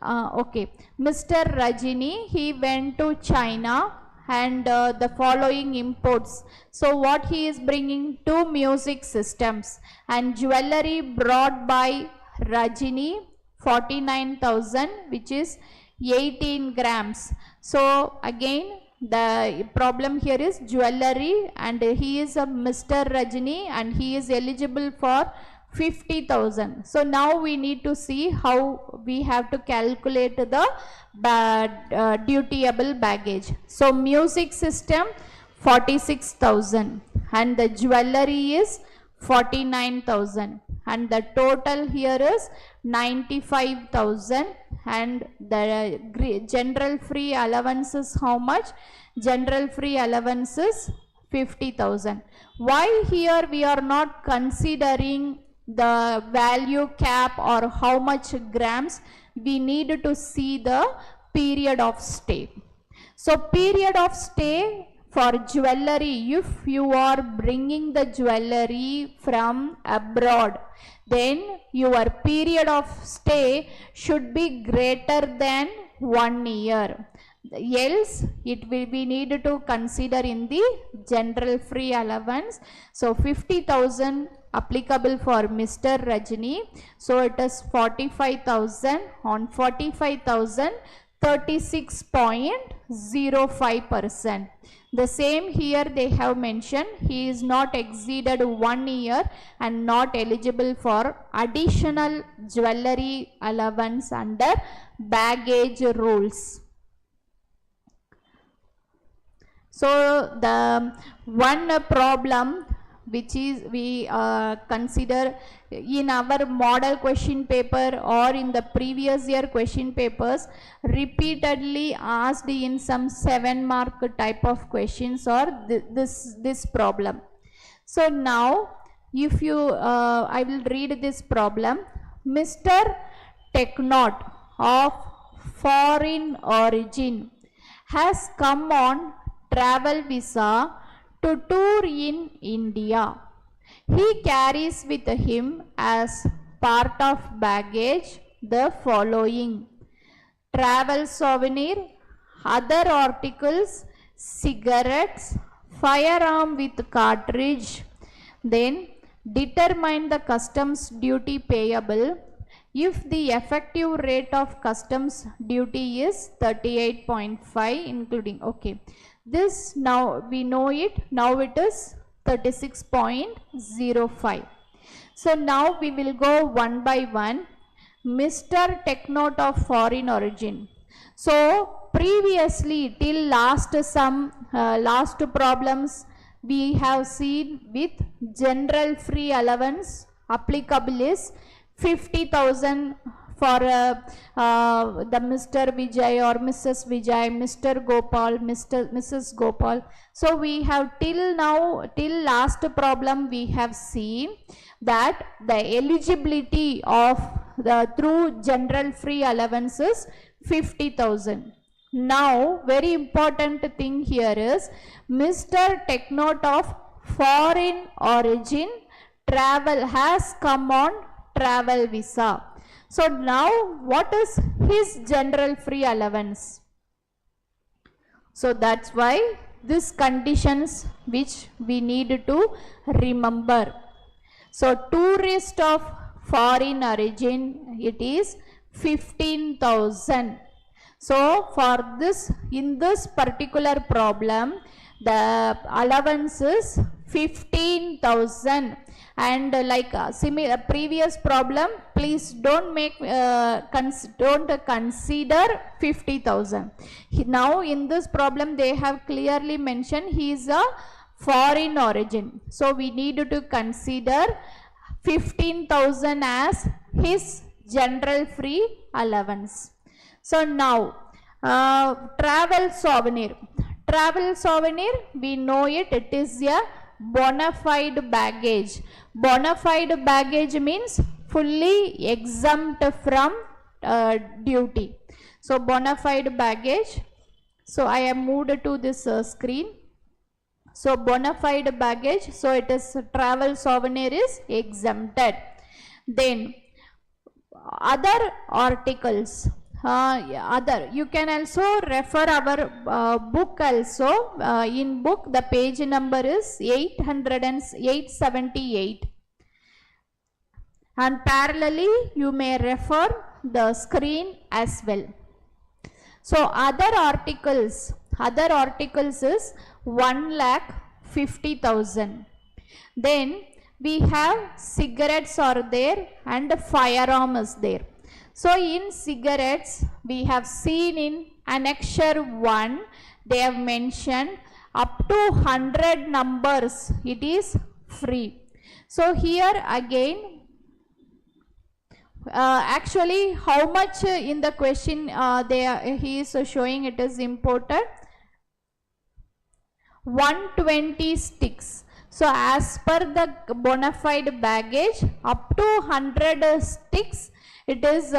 Speaker 1: Okay, Mr. Rajini, he went to China and the following imports. So what he is bringing, two music systems and jewelry brought by Rajini 49,000, which is 18 grams. So again the problem here is jewelry, and he is a Mr. Rajini and he is eligible for 50,000. So now we need to see how we have to calculate the dutiable baggage. So music system 46,000 and the jewelry is 49,000 and the total here is 95,000, and the general free allowance is how much? General free allowance is 50,000. Why here we are not considering the value cap or how much grams? We need to see the period of stay. So period of stay for jewelry, if you are bringing the jewelry from abroad, then your period of stay should be greater than 1 year. Else it will be needed to consider in the general free allowance. So 50,000 applicable for Mr. Rajini. So it is 45,000 on 45,000, 36.05%. The same here they have mentioned, he is not exceeded 1 year and not eligible for additional jewelry allowance under baggage rules. So the one problem which is we consider in our model question paper or in the previous year question papers, repeatedly asked in some 7-mark type of questions, or this problem. So now if you I will read this problem. Mr. Technot of foreign origin has come on travel visa to tour in India. He carries with him as part of baggage the following: travel souvenir, other articles, cigarettes, firearm with cartridge. Then determine the customs duty payable if the effective rate of customs duty is 38.5 including. Okay, this now we know it, now it is 36.05. So now we will go one by one. Mr. Technot of foreign origin. So previously till last problems we have seen with general free allowance applicable is 50,000 for the Mr. Vijay or Mrs. Vijay, Mr. Gopal, Mrs. Gopal. So we have till last problem we have seen that the eligibility of the through general free allowance is 50,000. Now very important thing here is Mr. Technot of foreign origin has come on travel visa. So now what is his general free allowance? So that's why these conditions which we need to remember. So tourist of foreign origin, it is 15,000. So for this, in this particular problem, the allowance is 15,000 and like similar previous problem, please don't make don't consider 50,000. Now in this problem they have clearly mentioned he is a foreign origin, so we need to consider 15,000 as his general free allowance. So now travel souvenir. Travel souvenir, we know it, it is a bona fide baggage. Bona fide baggage means fully exempt from duty. So bona fide baggage. So I have moved to this screen. So bona fide baggage, so it is travel souvenir is exempted. Then other articles. Other, you can also refer our book also. In book the page number is 878, and parallelly you may refer the screen as well. So other articles is 1,50,000. Then we have cigarettes are there and firearm is there. So in cigarettes, we have seen in annexure 1, they have mentioned up to 100 numbers, it is free. So here again, actually how much in the question he is showing it is important. 120 sticks. So as per the bona fide baggage, up to 100 sticks, it is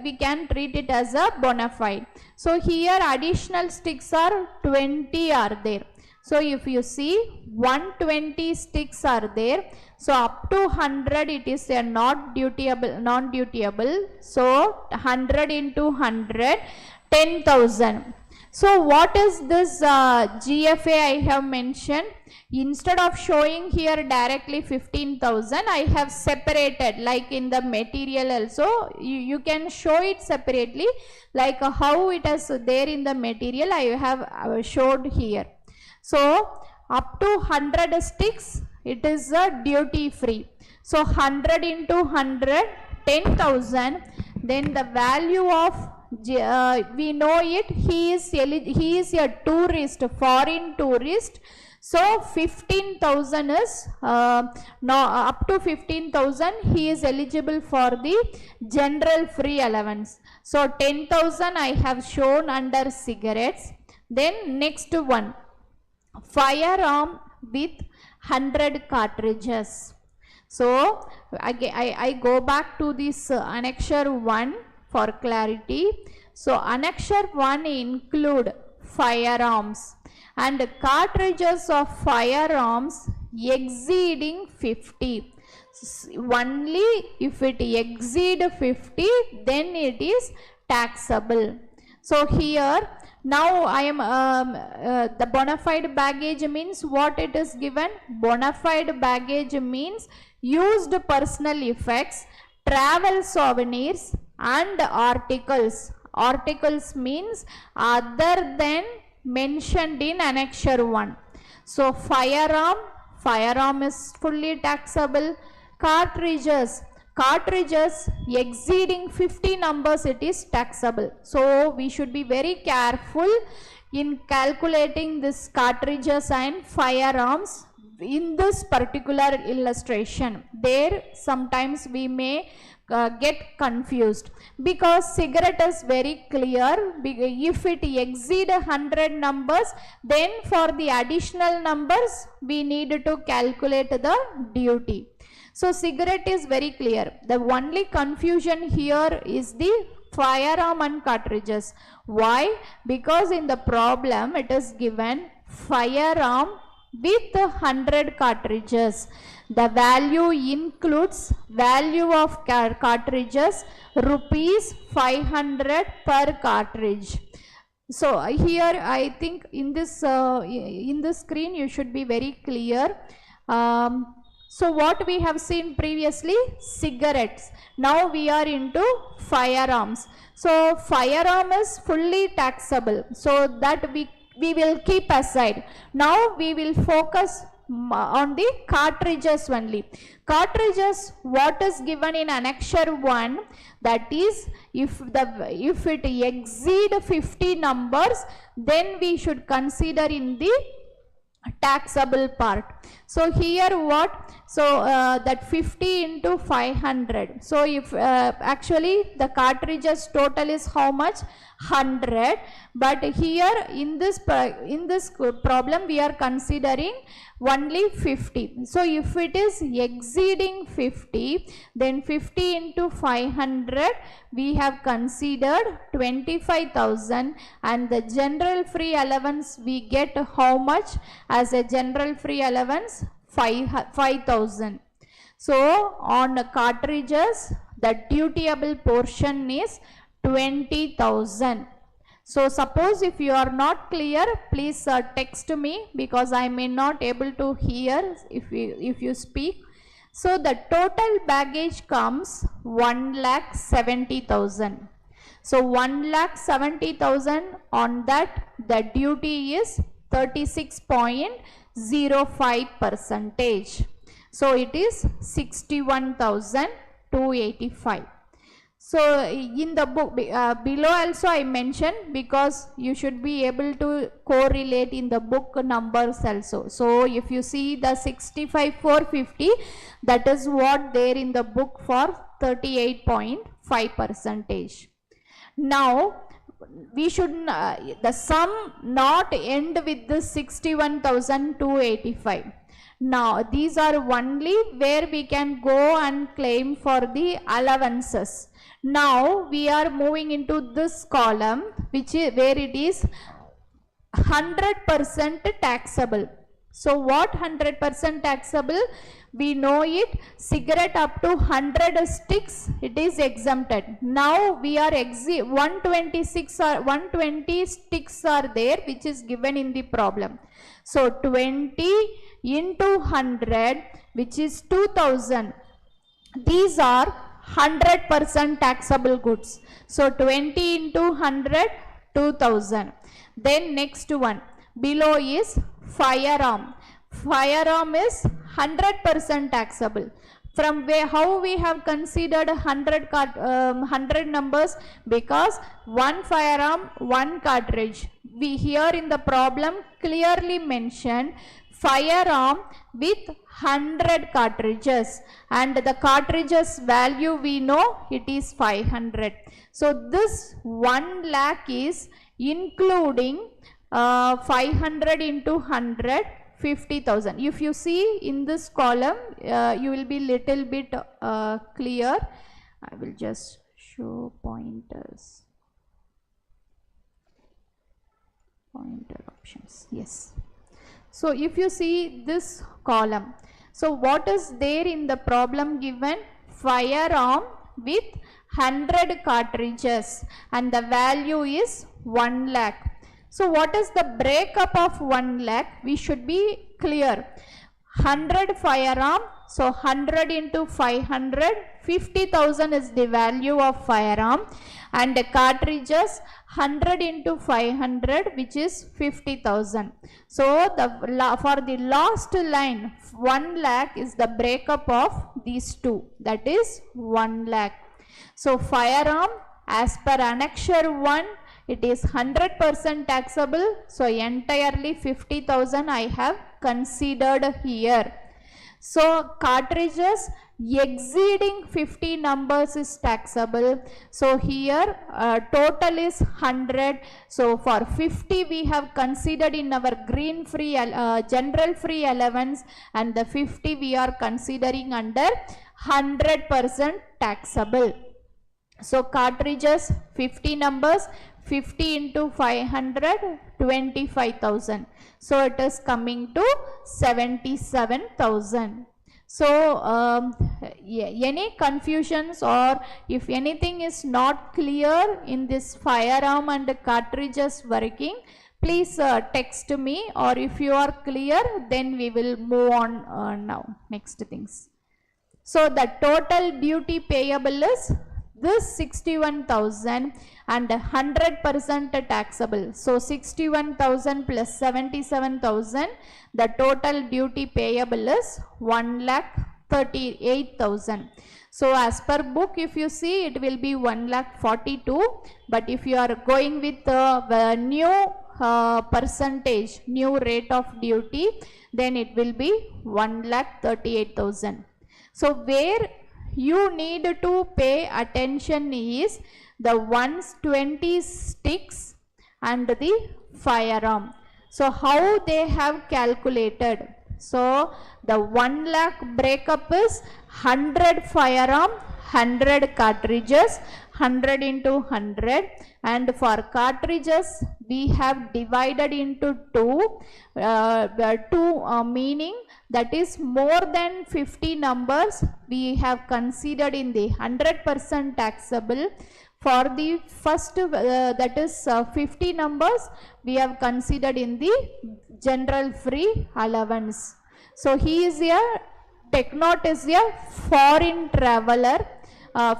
Speaker 1: we can treat it as a bona fide. So here additional sticks are 20 are there. So if you see 120 sticks are there, so up to 100 it is a non-dutiable. So 100 into 100, 10,000. So what is this GFA I have mentioned? Instead of showing here directly 15,000, I have separated, like in the material also, you can show it separately, like how it is there in the material I have showed here. So up to 100 sticks, it is a duty free. So 100 into 100, 10,000. Then the value of we know it, he is a tourist, foreign tourist. So 15,000 is up to 15,000 he is eligible for the general free allowance. So 10,000 I have shown under cigarettes. Then next one, firearm with 100 cartridges. So again I go back to this annexure 1 for clarity. So annexure 1 include firearms and cartridges of firearms exceeding 50. Only if it exceed 50, then it is taxable. So here now I am the bona fide baggage means what it is given. Bona fide baggage means used personal effects, travel souvenirs and articles. Articles means other than mentioned in annexure 1. So firearm is fully taxable. Cartridges exceeding 50 numbers, it is taxable. So we should be very careful in calculating this cartridges and firearms in this particular illustration. There sometimes we may get confused, because cigarette is very clear. If it exceed 100 numbers, then for the additional numbers we need to calculate the duty. So cigarette is very clear. The only confusion here is the firearm and cartridges. Why? Because in the problem it is given firearm with 100 cartridges. The value includes value of cartridges rupees 500 per cartridge. So here I think in this screen you should be very clear. So what we have seen previously, cigarettes. Now we are into firearms. So firearm is fully taxable. So that we will keep aside. Now we will focus on the cartridges only. Cartridges, what is given in annexure 1, that is if it exceed 50 numbers, then we should consider in the taxable part. So here what, so that 50 into 500, so if actually the cartridges total is how much, 100, but here in this problem we are considering only 50. So if it is exceeding 50, then 50 into 500 we have considered 25,000, and the general free allowance we get how much as a general free allowance, 5,000. So on cartridges the dutiable portion is 20,000. So suppose if you are not clear, please text me, because I may not able to hear if you speak. So the total baggage comes 1,70,000. So 1,70,000, on that the duty is 36.05%. So it is 61,285. So in the book below also I mentioned, because you should be able to correlate in the book numbers also. So if you see the 65,450, that is what there in the book for 38.5%. Now we should the sum not end with the 61,285. Now these are only where we can go and claim for the allowances. Now we are moving into this column, which is where it is 100% taxable. So what 100% taxable? We know it, cigarette up to 100 sticks, it is exempted. Now we are 126 or 120 sticks are there, which is given in the problem. So 20 into 100, which is 2,000. These are 100% taxable goods. So 20 into 100, 2,000. Then next one below is firearm. Firearm is 100% taxable. From where, how we have considered 100 numbers? Because one firearm, one cartridge. We here in the problem clearly mentioned firearm with 100 cartridges, and the cartridges value we know it is 500. So this 1 lakh is including 500 into 100, 50,000. If you see in this column, you will be little bit clear. I will just show pointer options. Yes. So if you see this column, so what is there in the problem given? Firearm with 100 cartridges, and the value is 1 lakh. So what is the breakup of 1 lakh? We should be clear. 100 firearm, so 100 into 500, 50,000 is the value of firearm, and the cartridges 100 into 500, which is 50,000. So for the last line, 1 lakh is the breakup of these two, that is 1 lakh. So firearm as per annexure 1, it is 100% taxable. So entirely 50,000 I have considered here. So cartridges exceeding 50 numbers is taxable. So here total is 100. So for 50 we have considered in our green free general free allowance, and the 50 we are considering under 100% taxable. So cartridges 50 numbers, 50 into 500, 25,000. So it is coming to 77,000. So any confusions, or if anything is not clear in this firearm and cartridges working, please text me, or if you are clear, then we will move on now. Next things. So the total duty payable is this 61,000 and 100% taxable. So 61,000 plus 77,000, the total duty payable is 1,38,000. So as per book, if you see, it will be 1,42,000, but if you are going with the new percentage, new rate of duty, then it will be 1,38,000. So where you need to pay attention is the 120 sticks and the firearm. So how they have calculated? So the 1 lakh breakup is 100 firearm, 100 cartridges, 100 into 100, and for cartridges we have divided into two, meaning that is more than 50 numbers we have considered in the 100% taxable. For the first that is 50 numbers we have considered in the general free allowance. So he is a Technot is a foreign traveler,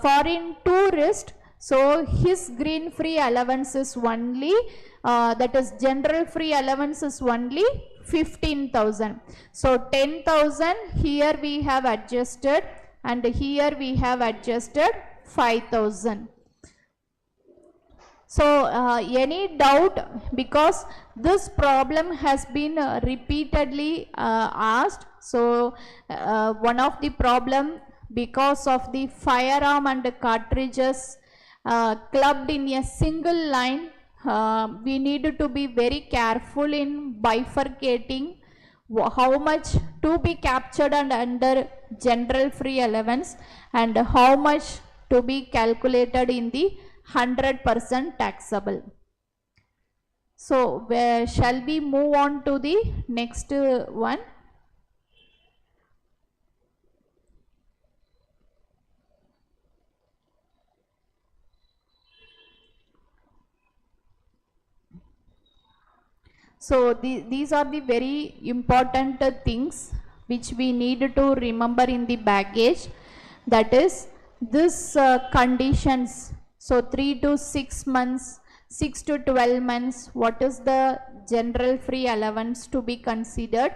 Speaker 1: foreign tourist. So his green free allowance is only that is general free allowance is only 15,000. So 10,000 here we have adjusted, and here we have adjusted 5,000. So any doubt, because this problem has been repeatedly asked. So one of the problem, because of the firearm and the cartridges clubbed in a single line, we need to be very careful in bifurcating how much to be captured and under general free allowance and how much to be calculated in the 100% taxable. So where shall we move on to the next one? So these are the very important things which we need to remember in the baggage. That is this conditions. So 3 to 6 months, 6 to 12 months, what is the general free allowance to be considered,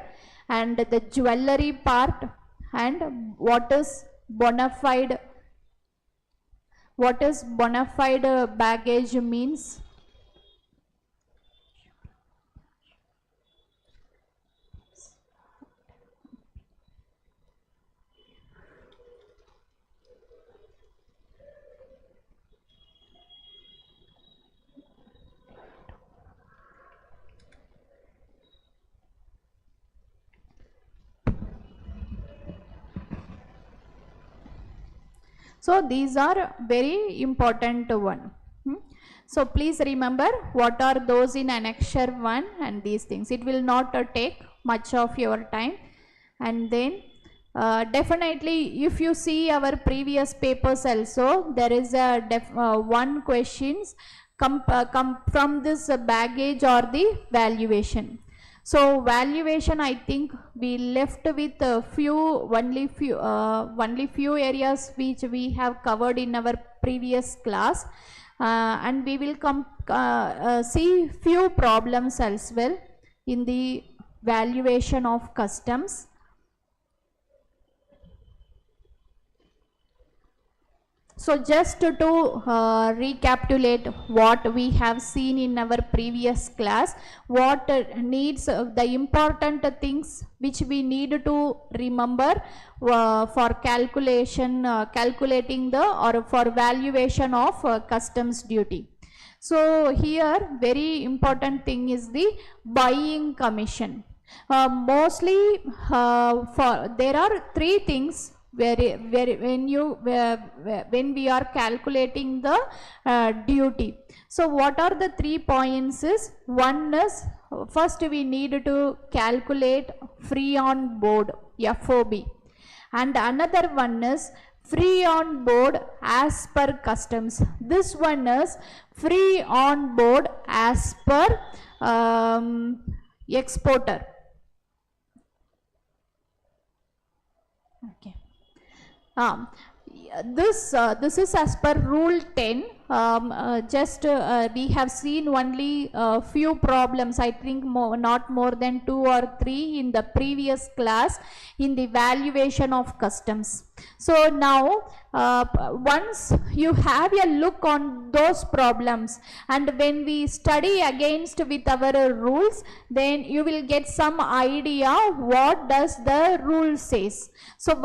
Speaker 1: and the jewelry part, and what is bona fide baggage means. So these are very important one. So please remember what are those in annexure 1 and these things. It will not take much of your time. And then definitely if you see our previous papers also, there is a one questions come from this baggage or the valuation. So valuation, I think we left with only few areas which we have covered in our previous class, and we will see few problems as well in the valuation of customs. So just to recapitulate what we have seen in our previous class, what needs the important things which we need to remember for calculating the or for valuation of customs duty. So here very important thing is the buying commission. Mostly there are three things when we are calculating the duty. So what are the 3 points is, one is first we need to calculate free on board, FOB, and another one is free on board as per customs. This one is free on board as per exporter. Okay. this is as per rule 10. We have seen only few problems, I think not more than 2 or 3 in the previous class in the valuation of customs. So now once you have a look on those problems, and when we study against with our rules, then you will get some idea what does the rule says. So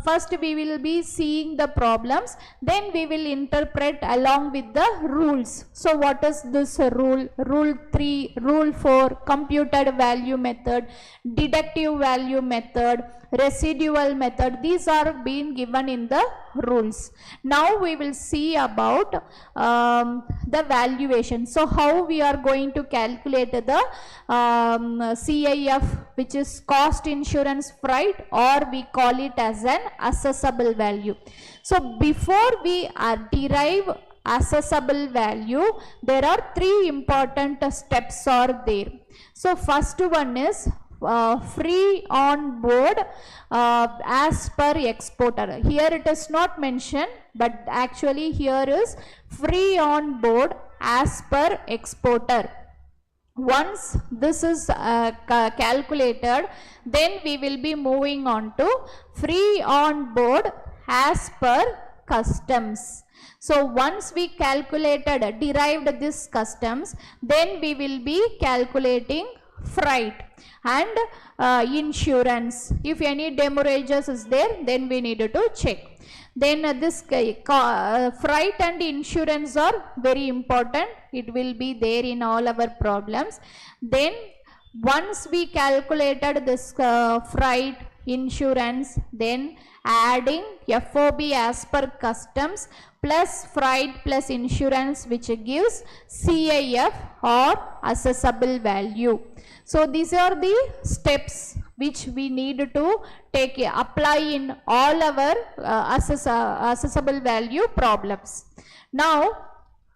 Speaker 1: first we will be seeing the problems, then we will interpret along with the rules. So what is this rule? Rule 3, rule 4, computed value method, deductive value method, residual method, these are being given in the rules. Now we will see about the valuation. So how we are going to calculate the CIF, which is cost insurance freight, or we call it as an assessable value. So before we derive assessable value, there are 3 important steps are there. So first one is free on board as per exporter. Here it is not mentioned, but actually here is free on board as per exporter. Once this is calculated, then we will be moving on to free on board as per customs. So once we derived this customs, then we will be calculating freight and insurance. If any demurrages is there, then we need to check. Then this freight and insurance are very important. It will be there in all our problems. Then once we calculated this freight, insurance, then adding FOB as per customs plus freight plus insurance, which gives CIF or assessable value. So these are the steps which we need to apply in all our assessable value problems. Now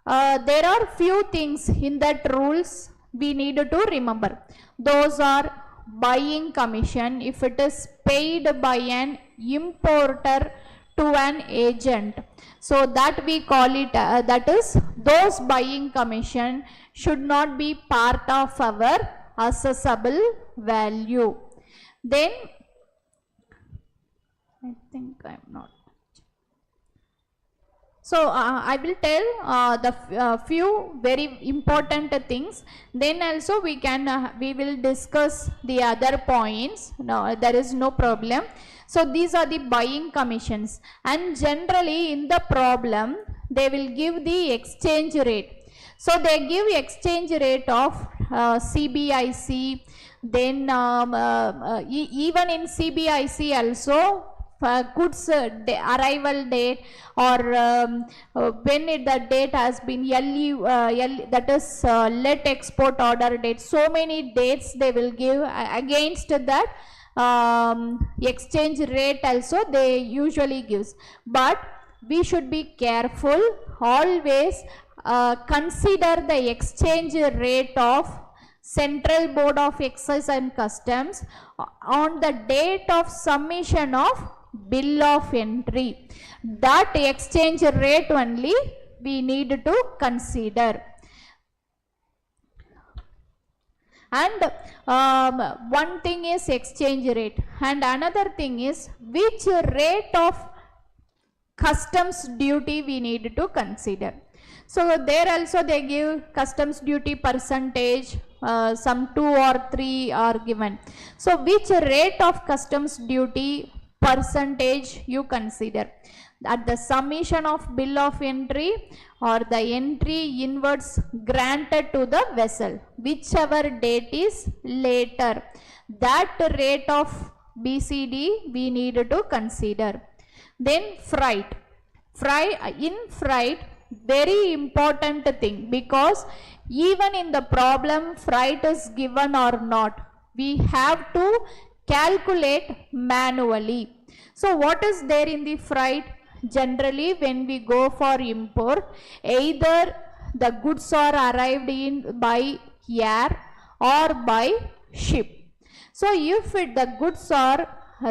Speaker 1: there are few things in that rules we need to remember. Those are buying commission if it is paid by an importer to an agent. So that we call it, that is, those buying commission should not be part of our assessable value. Then I think I am not. So I will tell the few very important things. Then also we will discuss the other points. No, there is no problem. So these are the buying commissions, and generally in the problem they will give the exchange rate. So they give exchange rate of CBIC. Then even in CBIC also, goods arrival date, or when the date has been that is let export order date. So many dates they will give. Against that exchange rate also they usually gives. But we should be careful, always consider the exchange rate of Central Board of Excise and Customs on the date of submission of bill of entry. That exchange rate only we need to consider. And one thing is exchange rate, and another thing is which rate of customs duty we need to consider. So there also they give customs duty percentage, some 2 or 3 are given. So which rate of customs duty percentage you consider? At the submission of bill of entry or the entry inwards granted to the vessel, whichever date is later, that rate of BCD we need to consider. Then freight. In freight, very important thing, because even in the problem freight is given or not, we have to calculate manually. So what is there in the freight? Generally when we go for import, either the goods are arrived in by air or by ship. So if the goods are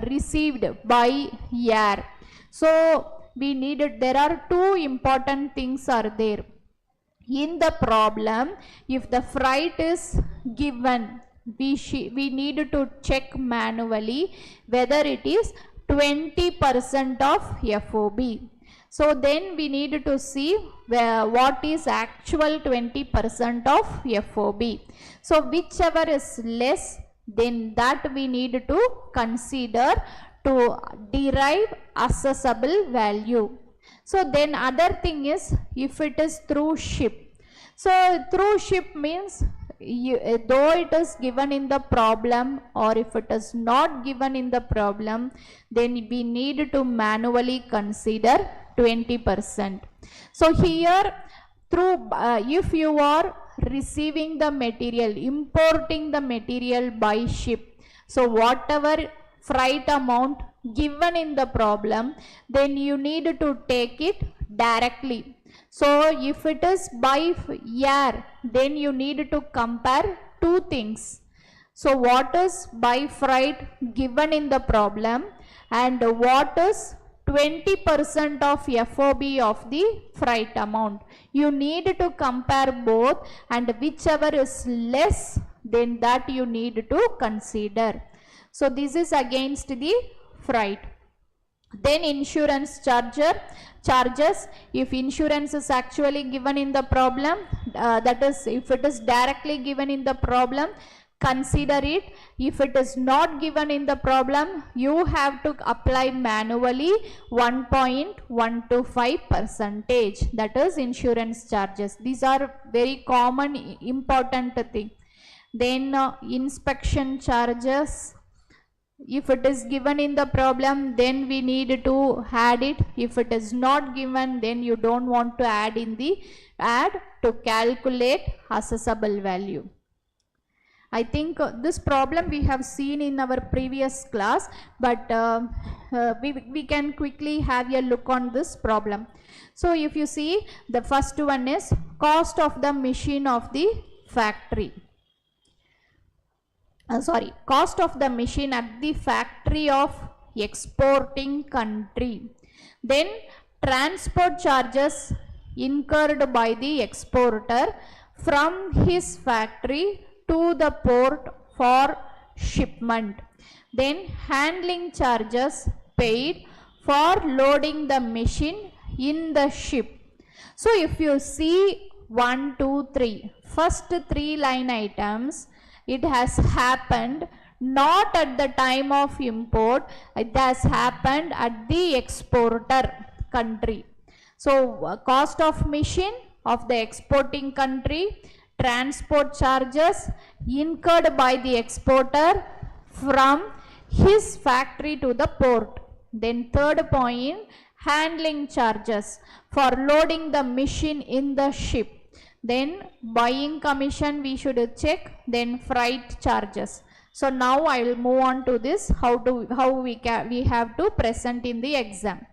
Speaker 1: received by air, so we needed, there are two important things are there in the problem. If the freight is given, we need to check manually whether it is 20% of FOB. So then we need to see what is actual 20% of FOB. So whichever is less, then that we need to consider to derive assessable value. So then other thing is, if it is through ship. So through ship means though it is given in the problem, or if it is not given in the problem, then we need to manually consider 20%. So here through if you are receiving the material, importing the material by ship, so whatever freight amount given in the problem, then you need to take it directly. So if it is by air, then you need to compare two things. So what is by freight given in the problem, and what is 20% of FOB of the freight amount. You need to compare both, and whichever is less, then that you need to consider. So this is against the freight. Then insurance charges, if insurance is actually given in the problem, that is if it is directly given in the problem, consider it. If it is not given in the problem, you have to apply manually 1.125%, that is insurance charges. These are very common important thing. Then inspection charges, if it is given in the problem, then we need to add it. If it is not given, then you don't want to add in the to calculate assessable value. I think this problem we have seen in our previous class, but we can quickly have a look on this problem. So if you see, the first one is cost of the machine of the factory. Cost of the machine at the factory of exporting country. Then transport charges incurred by the exporter from his factory to the port for shipment. Then handling charges paid for loading the machine in the ship. So if you see 1, 2, 3, first 3 line items, it has happened not at the time of import, it has happened at the exporter country. So cost of machine of the exporting country, transport charges incurred by the exporter from his factory to the port. Then third point, handling charges for loading the machine in the ship. Then buying commission we should check, then freight charges. So now I will move on to this, how we have to present in the exam.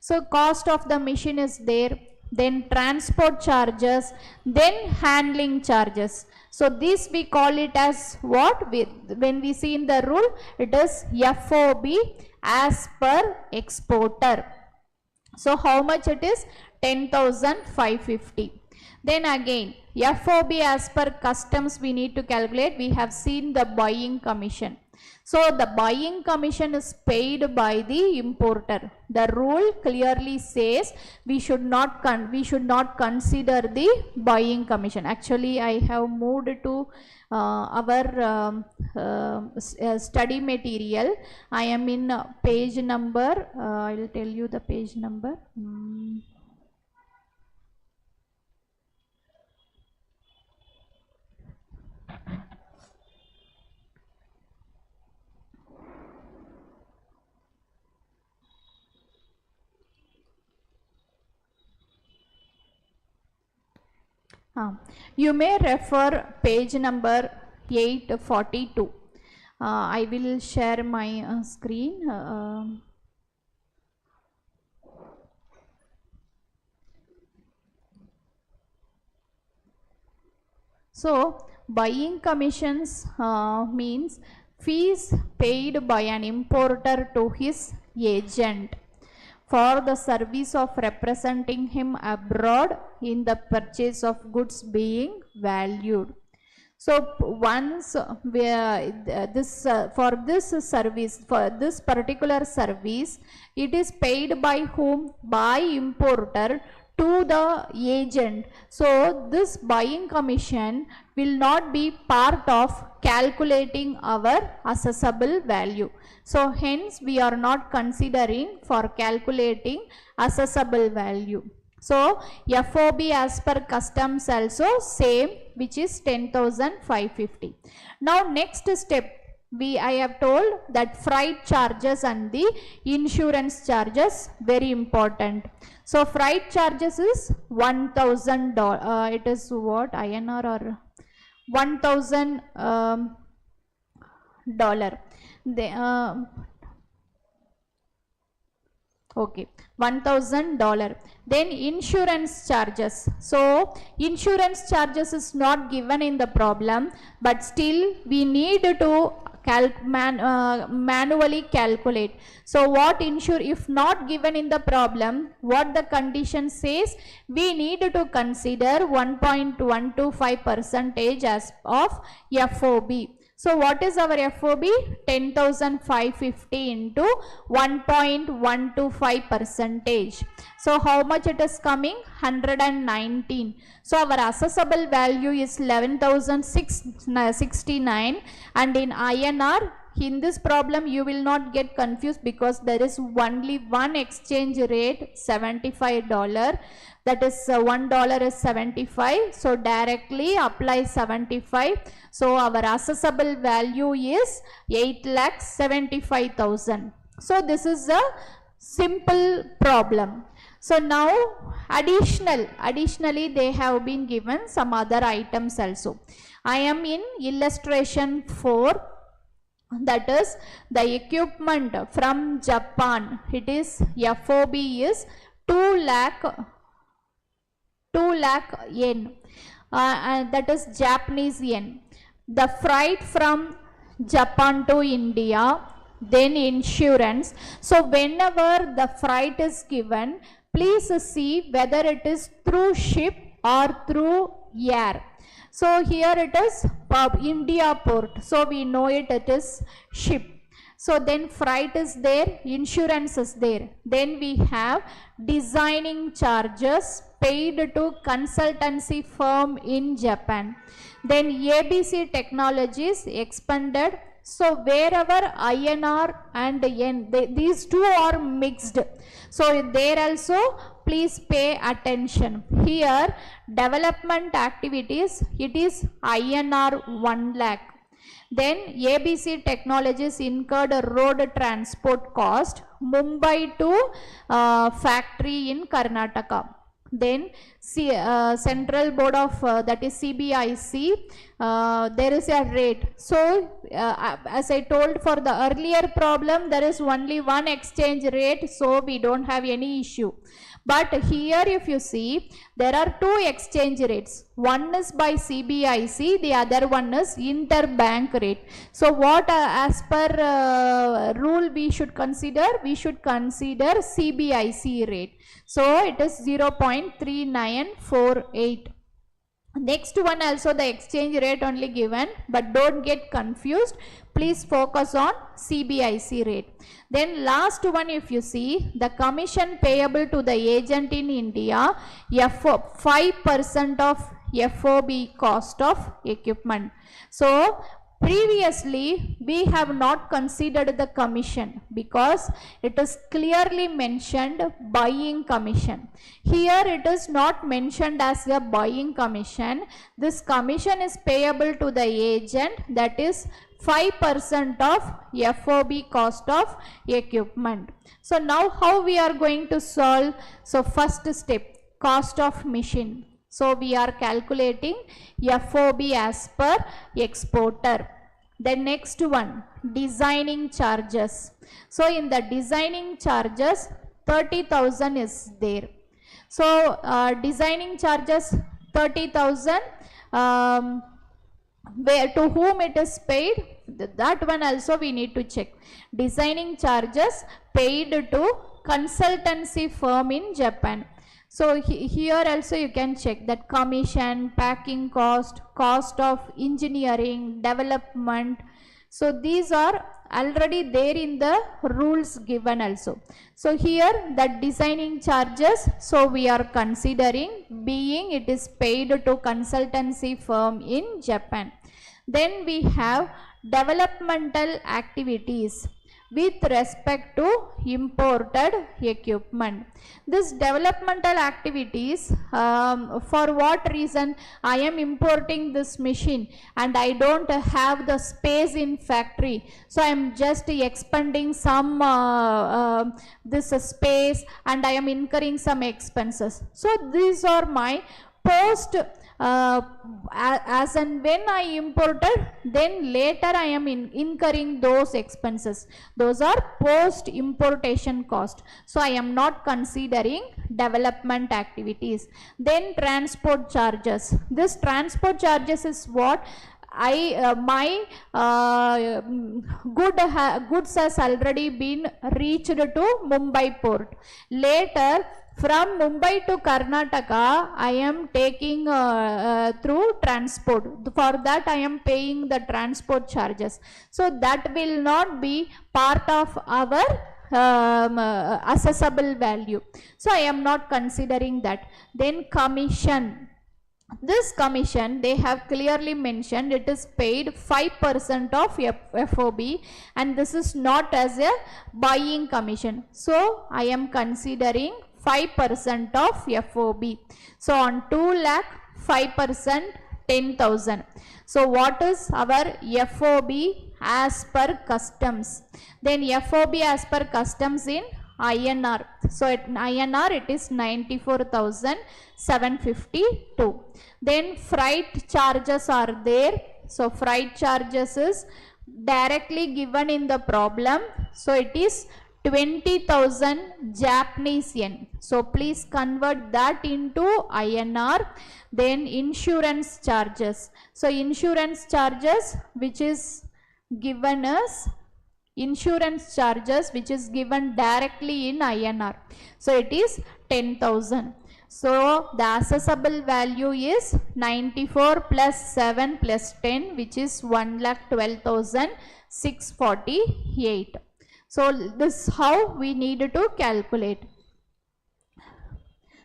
Speaker 1: So cost of the machine is there, then transport charges, then handling charges. So this we call it as what? When we see in the rule, it is FOB as per exporter. So how much it is? 10,550. Then again, FOB as per customs we need to calculate. We have seen the buying commission. So the buying commission is paid by the importer. The rule clearly says we should not consider the buying commission. Actually, I have moved to our study material. I am in page number. I will tell you the page number. You may refer page number 842. I will share my screen. So buying commissions means fees paid by an importer to his agent for the service of representing him abroad in the purchase of goods being valued. So once for this service, for this particular service, it is paid by whom? By importer to the agent. So this buying commission will not be part of calculating our assessable value. So hence we are not considering for calculating assessable value. So FOB as per customs also same, which is 10,550. Now next step, I have told that freight charges and the insurance charges very important. So freight charges is $1,000. It is what, INR or $1,000. Okay, $1,000. Then insurance charges. So insurance charges is not given in the problem, but still we need to manually calculate. So what if not given in the problem, what the condition says, we need to consider 1.125% as of FOB. So what is our FOB? 10,550 into 1.125%. So how much it is coming? 119. So our assessable value is 11,669, and in INR, in this problem you will not get confused because there is only one exchange rate, $75. That is $1 is 75. So directly apply 75. So our assessable value is 8,75,000. So this is a simple problem. So now additionally they have been given some other items also. I am in illustration 4. That is the equipment from Japan. It is FOB is 2 lakh yen, and that is Japanese yen. The freight from Japan to India, then insurance. So whenever the freight is given, please see whether it is through ship or through air. So here it is India port. So we know it is ship. So then freight is there, insurance is there. Then we have designing charges paid to consultancy firm in Japan. Then ABC Technologies expended. So wherever INR and yen, these two are mixed. So there also please pay attention. Here development activities, it is INR 1 lakh. Then ABC Technologies incurred a road transport cost Mumbai to factory in Karnataka. Then Central Board of that is CBIC, there is a rate. So as I told, for the earlier problem there is only one exchange rate, so we don't have any issue. But here if you see, there are two exchange rates. One is by CBIC, the other one is interbank rate. So what as per rule we should consider? We should consider CBIC rate. So it is 0.3948. Next one also the exchange rate only given, but don't get confused. Please focus on CBIC rate. Then last one, if you see, the commission payable to the agent in India, 5% of FOB cost of equipment. So previously we have not considered the commission because it is clearly mentioned buying commission. Here it is not mentioned as a buying commission. This commission is payable to the agent, that is 5% of FOB cost of equipment. So now how we are going to solve? So first step, cost of machine. So we are calculating FOB as per exporter. The next one, designing charges. So in the designing charges, 30,000 is there. So designing charges 30,000, where to whom it is paid, that one also we need to check. Designing charges paid to consultancy firm in Japan. So here also you can check that commission, packing cost, cost of engineering, development. So these are already there in the rules given also. So here the designing charges, so we are considering being it is paid to consultancy firm in Japan. Then we have developmental activities with respect to imported equipment. This developmental activities, for what reason I am importing this machine and I don't have the space in factory, so I am just expending some this space and I am incurring some expenses. So these are my post as and when I imported, then later I am incurring those expenses. Those are post importation cost. So I am not considering development activities. Then transport charges. This transport charges is what my goods has already been reached to Mumbai port. Later from Mumbai to Karnataka, I am taking through transport. For that, I am paying the transport charges. So that will not be part of our assessable value. So I am not considering that. Then commission. This commission, they have clearly mentioned it is paid 5% of FOB, and this is not as a buying commission. So I am considering 5% of FOB. So on 2 lakh, 5%, 10,000. So what is our FOB as per customs? Then FOB as per customs in INR. So in INR it is 94,752. Then freight charges are there. So freight charges is directly given in the problem. So it is 20,000 Japanese yen. So please convert that into INR. Then insurance charges. So insurance charges which is given as insurance charges which is given directly in INR. So it is 10,000. So the assessable value is 94 plus 7 plus 10, which is 1,12,648. So this is how we need to calculate.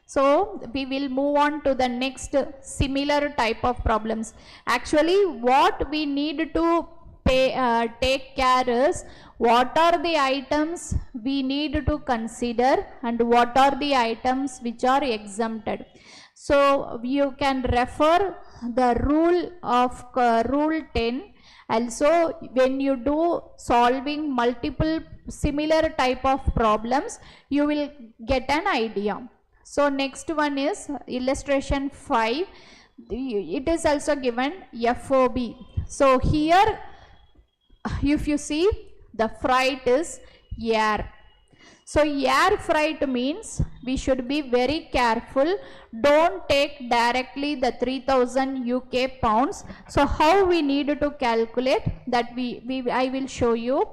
Speaker 1: So we will move on to the next similar type of problems. Actually what we need to take care is what are the items we need to consider and what are the items which are exempted. So you can refer the rule of rule 10. Also when you do solving multiple similar type of problems, you will get an idea. So next one is illustration 5. It is also given FOB. So here if you see, the freight is air. So air freight means we should be very careful. Don't take directly the 3,000 UK pounds. So how we need to calculate that I will show you.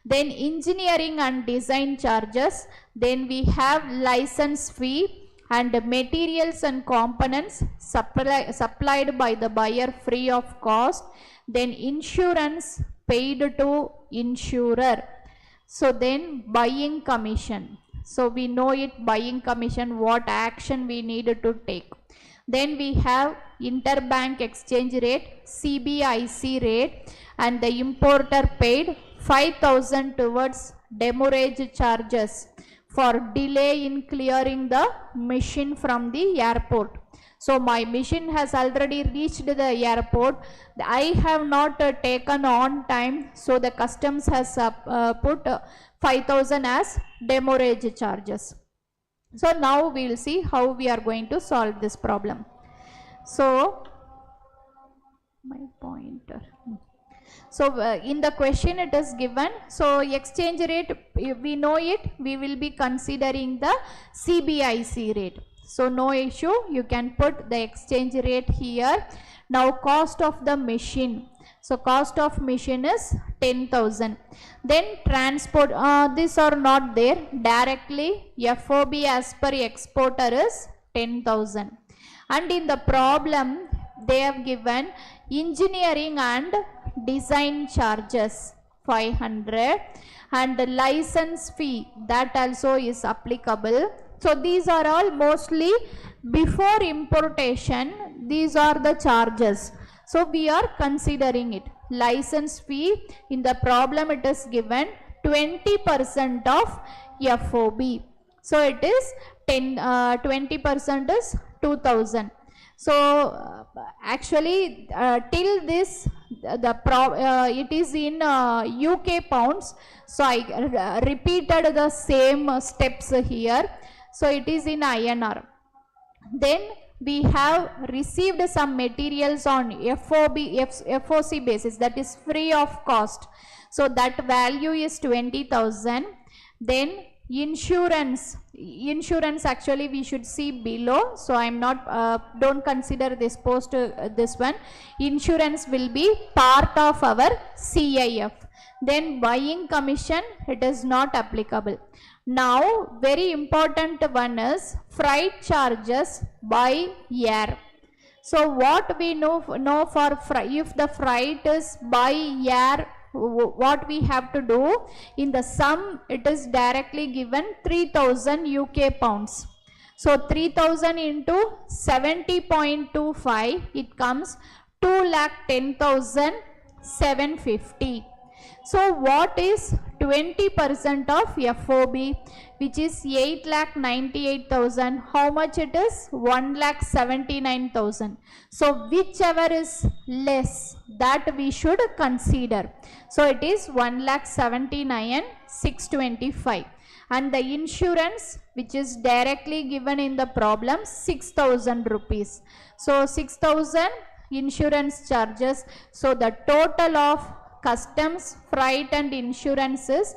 Speaker 1: Then engineering and design charges. Then we have license fee and materials and components supplied by the buyer free of cost. Then insurance paid to insurer. So then buying commission. So we know it, buying commission, what action we need to take. Then we have interbank exchange rate, CBIC rate, and the importer paid 5,000 towards demurrage charges for delay in clearing the machine from the airport. So my machine has already reached the airport. I have not taken on time. So the customs has put 5,000 as demurrage charges. So now we will see how we are going to solve this problem. So my pointer. So in the question it is given. So exchange rate, we know it. We will be considering the CBIC rate. So no issue, you can put the exchange rate here. Now cost of the machine. So cost of machine is 10,000. Then transport, these are not there. Directly FOB as per exporter is 10,000. And in the problem they have given engineering and design charges 500, and the license fee, that also is applicable. So these are all mostly before importation, these are the charges. So we are considering it. License fee, in the problem it is given 20% of FOB. So it is 20% is 2000. So actually till this it is in UK pounds. So I repeated the same steps here. So it is in INR. Then we have received some materials on FOC basis, that is free of cost. So that value is 20,000. Then insurance actually we should see below. So I am not don't consider this post this one. Insurance will be part of our CIF. Then buying commission, it is not applicable. Now very important one is freight charges by air. So what we know for if the freight is by air, what we have to do, in the sum it is directly given 3000 UK pounds. So 3000 into 70.25, it comes 2,10,750. So what is 20% of FOB, which is 8,98,000? How much it is? 1,79,000. So whichever is less, that we should consider. So it is 1,79,625. And the insurance, which is directly given in the problem, 6,000 rupees. So 6,000 insurance charges. So the total of customs, freight and insurance is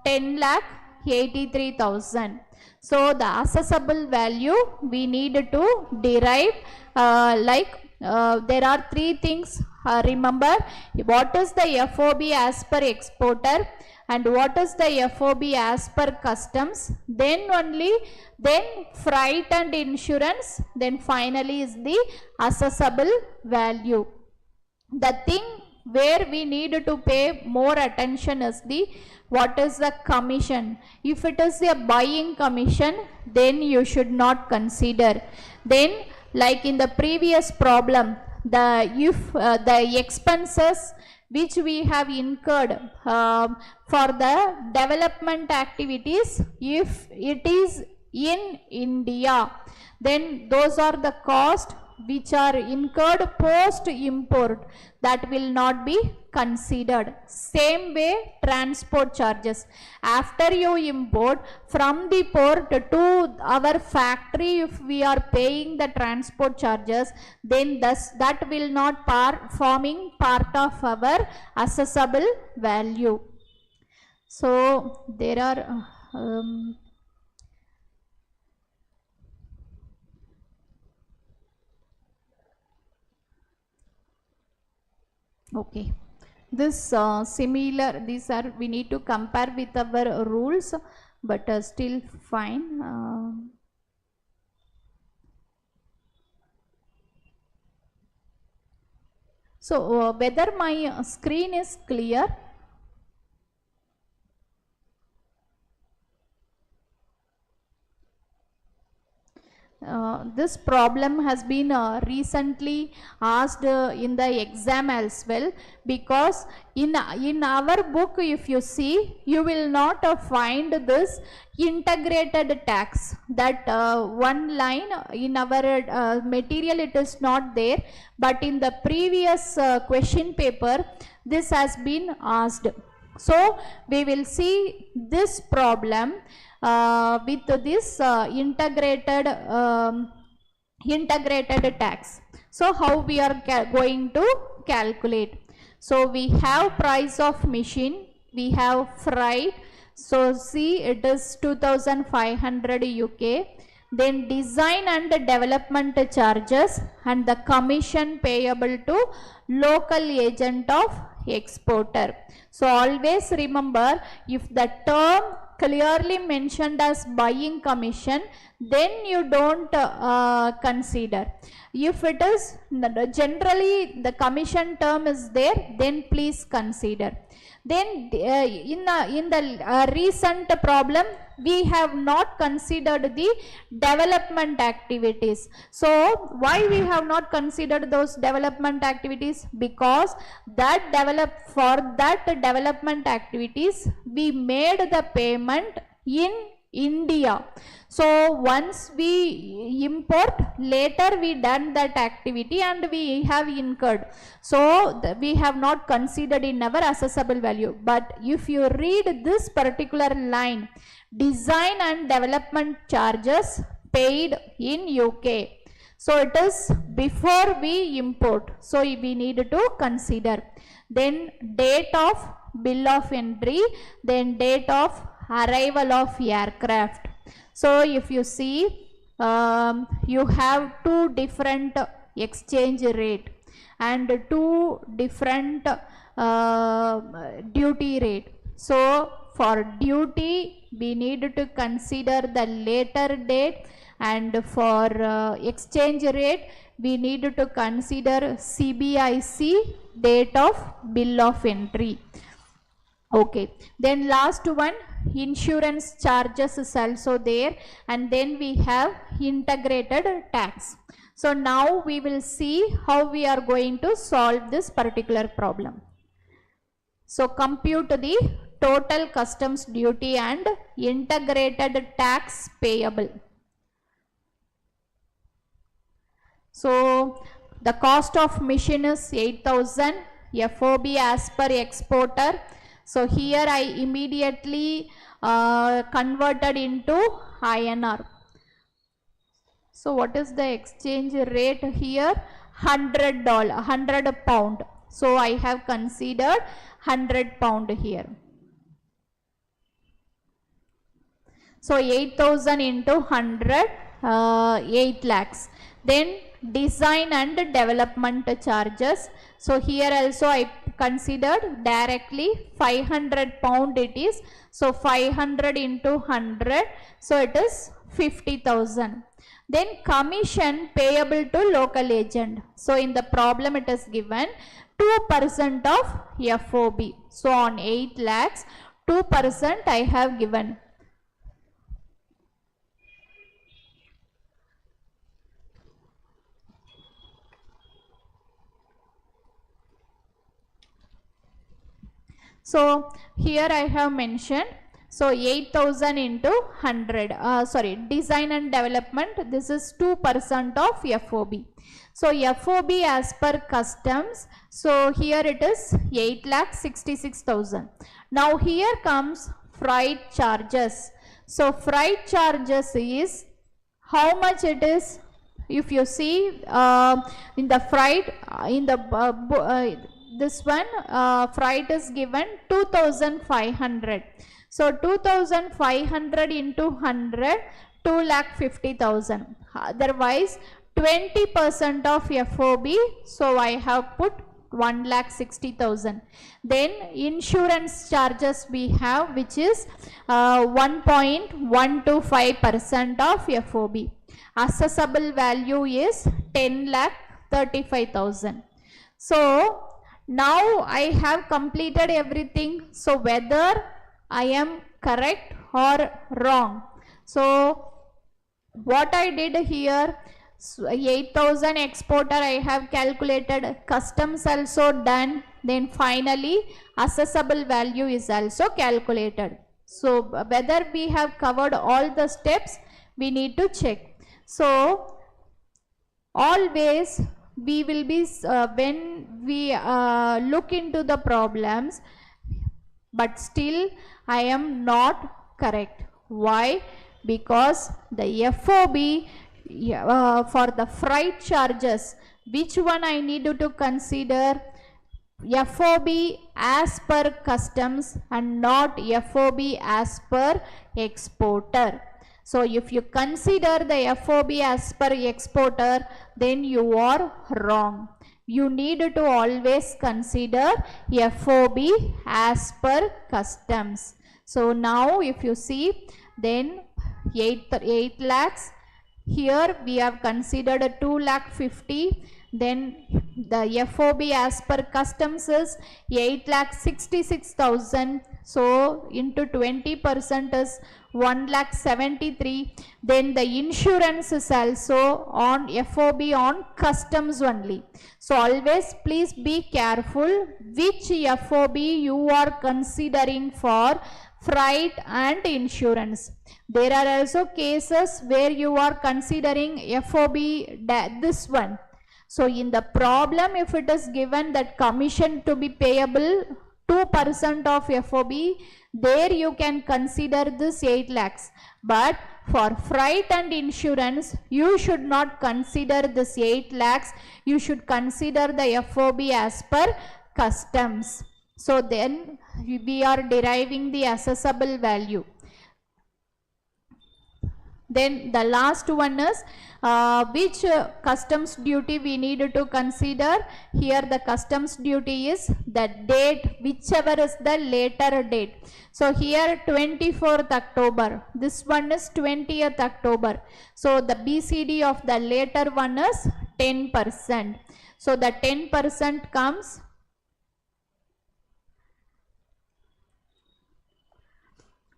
Speaker 1: 10,83,000. So the assessable value we need to derive there are three things. Remember, what is the FOB as per exporter and what is the FOB as per customs, then freight and insurance, then finally is the assessable value. The thing where we need to pay more attention is what is the commission. If it is a buying commission, then you should not consider. Then like in the previous problem, the expenses which we have incurred for the development activities, if it is in India, then those are the cost which are incurred post import, that will not be considered. Same way transport charges, after you import from the port to our factory, if we are paying the transport charges, then that will not forming part of our assessable value. So there are okay, this similar, these are, we need to compare with our rules, but still fine. So whether my screen is clear? This problem has been recently asked in the exam as well, because in our book, if you see, you will not find this integrated tax. That one line in our material, it is not there, but in the previous question paper, this has been asked. So we will see this problem with this integrated tax. So how we are going to calculate? So we have price of machine, we have freight. So see, it is 2,500 UK. then design and development charges and the commission payable to local agent of exporter. So always remember, if the term clearly mentioned as buying commission, then you don't consider. If it is generally the commission term is there, then please consider. Then in the recent problem, we have not considered the development activities. So why we have not considered those development activities? Because for that development activities we made the payment in India. So once we import, later we done that activity and we have incurred. So we have not considered in our assessable value. But if you read this particular line, design and development charges paid in UK. So it is before we import. So we need to consider. Then date of bill of entry, then date of arrival of aircraft. So if you see, you have two different exchange rate and two different duty rate. So for duty we need to consider the later date, and for exchange rate we need to consider CBIC date of bill of entry. Okay, then last one, insurance charges is also there, and then we have integrated tax. So now we will see how we are going to solve this particular problem. So compute the total customs duty and integrated tax payable. So the cost of machine is 8,000, FOB as per exporter. So here I immediately converted into INR. So what is the exchange rate here? $100, 100 pound. So I have considered 100 pound here. So 8,000 into 100, 8 lakhs. Then design and development charges. So here also I considered directly 500 pound it is. So 500 into 100. So it is 50,000. Then commission payable to local agent. So in the problem it is given 2% of FOB. So on 8 lakhs, 2% I have given. So here I have mentioned, so 8,000 into 100, design and development, this is 2% of FOB. So FOB as per customs, so here it is 8,66,000. Now here comes freight charges. So freight charges is how much it is? If you see in the freight, in the this one freight is given 2,500. So 2,500 into 100, 2,50,000. Otherwise 20% of FOB, so I have put 1,60,000. Then insurance charges we have, which is 1.125% of FOB. Assessable value is 10,35,000. So now I have completed everything. So whether I am correct or wrong. So what I did here, 8,000 exporter I have calculated, customs also done, then finally assessable value is also calculated. So whether we have covered all the steps, we need to check. So always we will be, when we look into the problems, but still I am not correct. Why? Because the FOB for the freight charges, which one I need to consider? FOB as per customs and not FOB as per exporter. So if you consider the FOB as per exporter, then you are wrong. You need to always consider FOB as per customs. So now if you see, then 8 lakhs, here we have considered 2 lakh 50, then the FOB as per customs is 8 lakh 66,000, so into 20% is 1 lakh 73, then the insurance is also on FOB on customs only. So always please be careful which FOB you are considering for freight and insurance. There are also cases where you are considering FOB this one. So in the problem, if it is given that commission to be payable 2% of FOB, there you can consider this 8 lakhs. But for freight and insurance, you should not consider this 8 lakhs. You should consider the FOB as per customs. So then we are deriving the assessable value. Then the last one is which customs duty we need to consider. Here the customs duty is the date, whichever is the later date. So here 24th October, this one is 20th October. So the BCD of the later one is 10%. So the 10% comes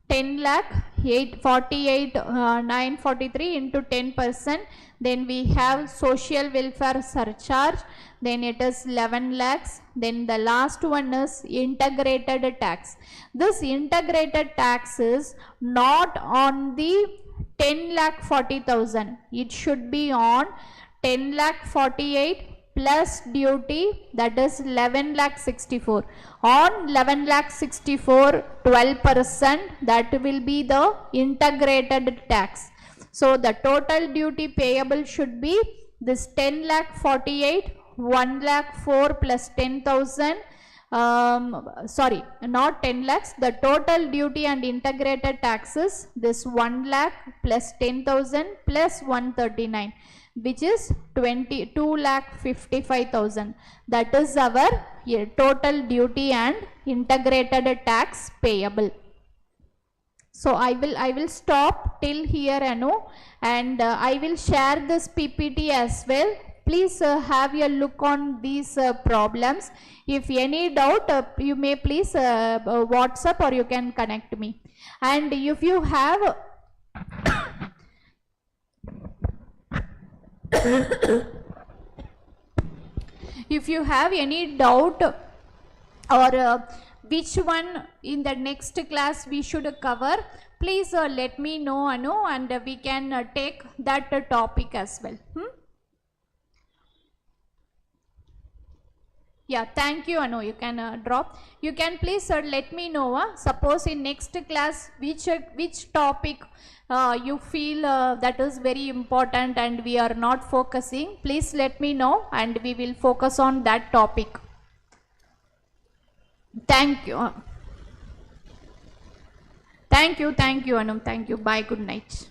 Speaker 1: 10 lakh 943 into 10%. Then we have social welfare surcharge, then it is 11 lakhs. Then the last one is integrated tax. This integrated tax is not on the 10 lakh 40,000. It should be on 10 lakh 48 plus duty, that is 11 lakh 64. On 11 lakh 64, 12%, that will be the integrated tax. So the total duty payable should be this 10 lakh 48, 1 lakh 4 plus 10,000. Sorry, not 10 lakhs. The total duty and integrated taxes, this 1 lakh plus 10,000 plus 139. Which is 22 lakh 55,000. That is our total duty and integrated tax payable. So I will stop till here, Anu, and I will share this PPT as well. Please have a look on these problems. If any doubt, you may please WhatsApp or you can connect me. And if you have if you have any doubt or which one in the next class we should cover, please let me know, Anu, and we can take that topic as well. Yeah, thank you, Anu. You can drop. You can please let me know. Suppose in next class which topic you feel that is very important and we are not focusing. Please let me know and we will focus on that topic. Thank you. Thank you, Anu. Thank you. Bye. Good night.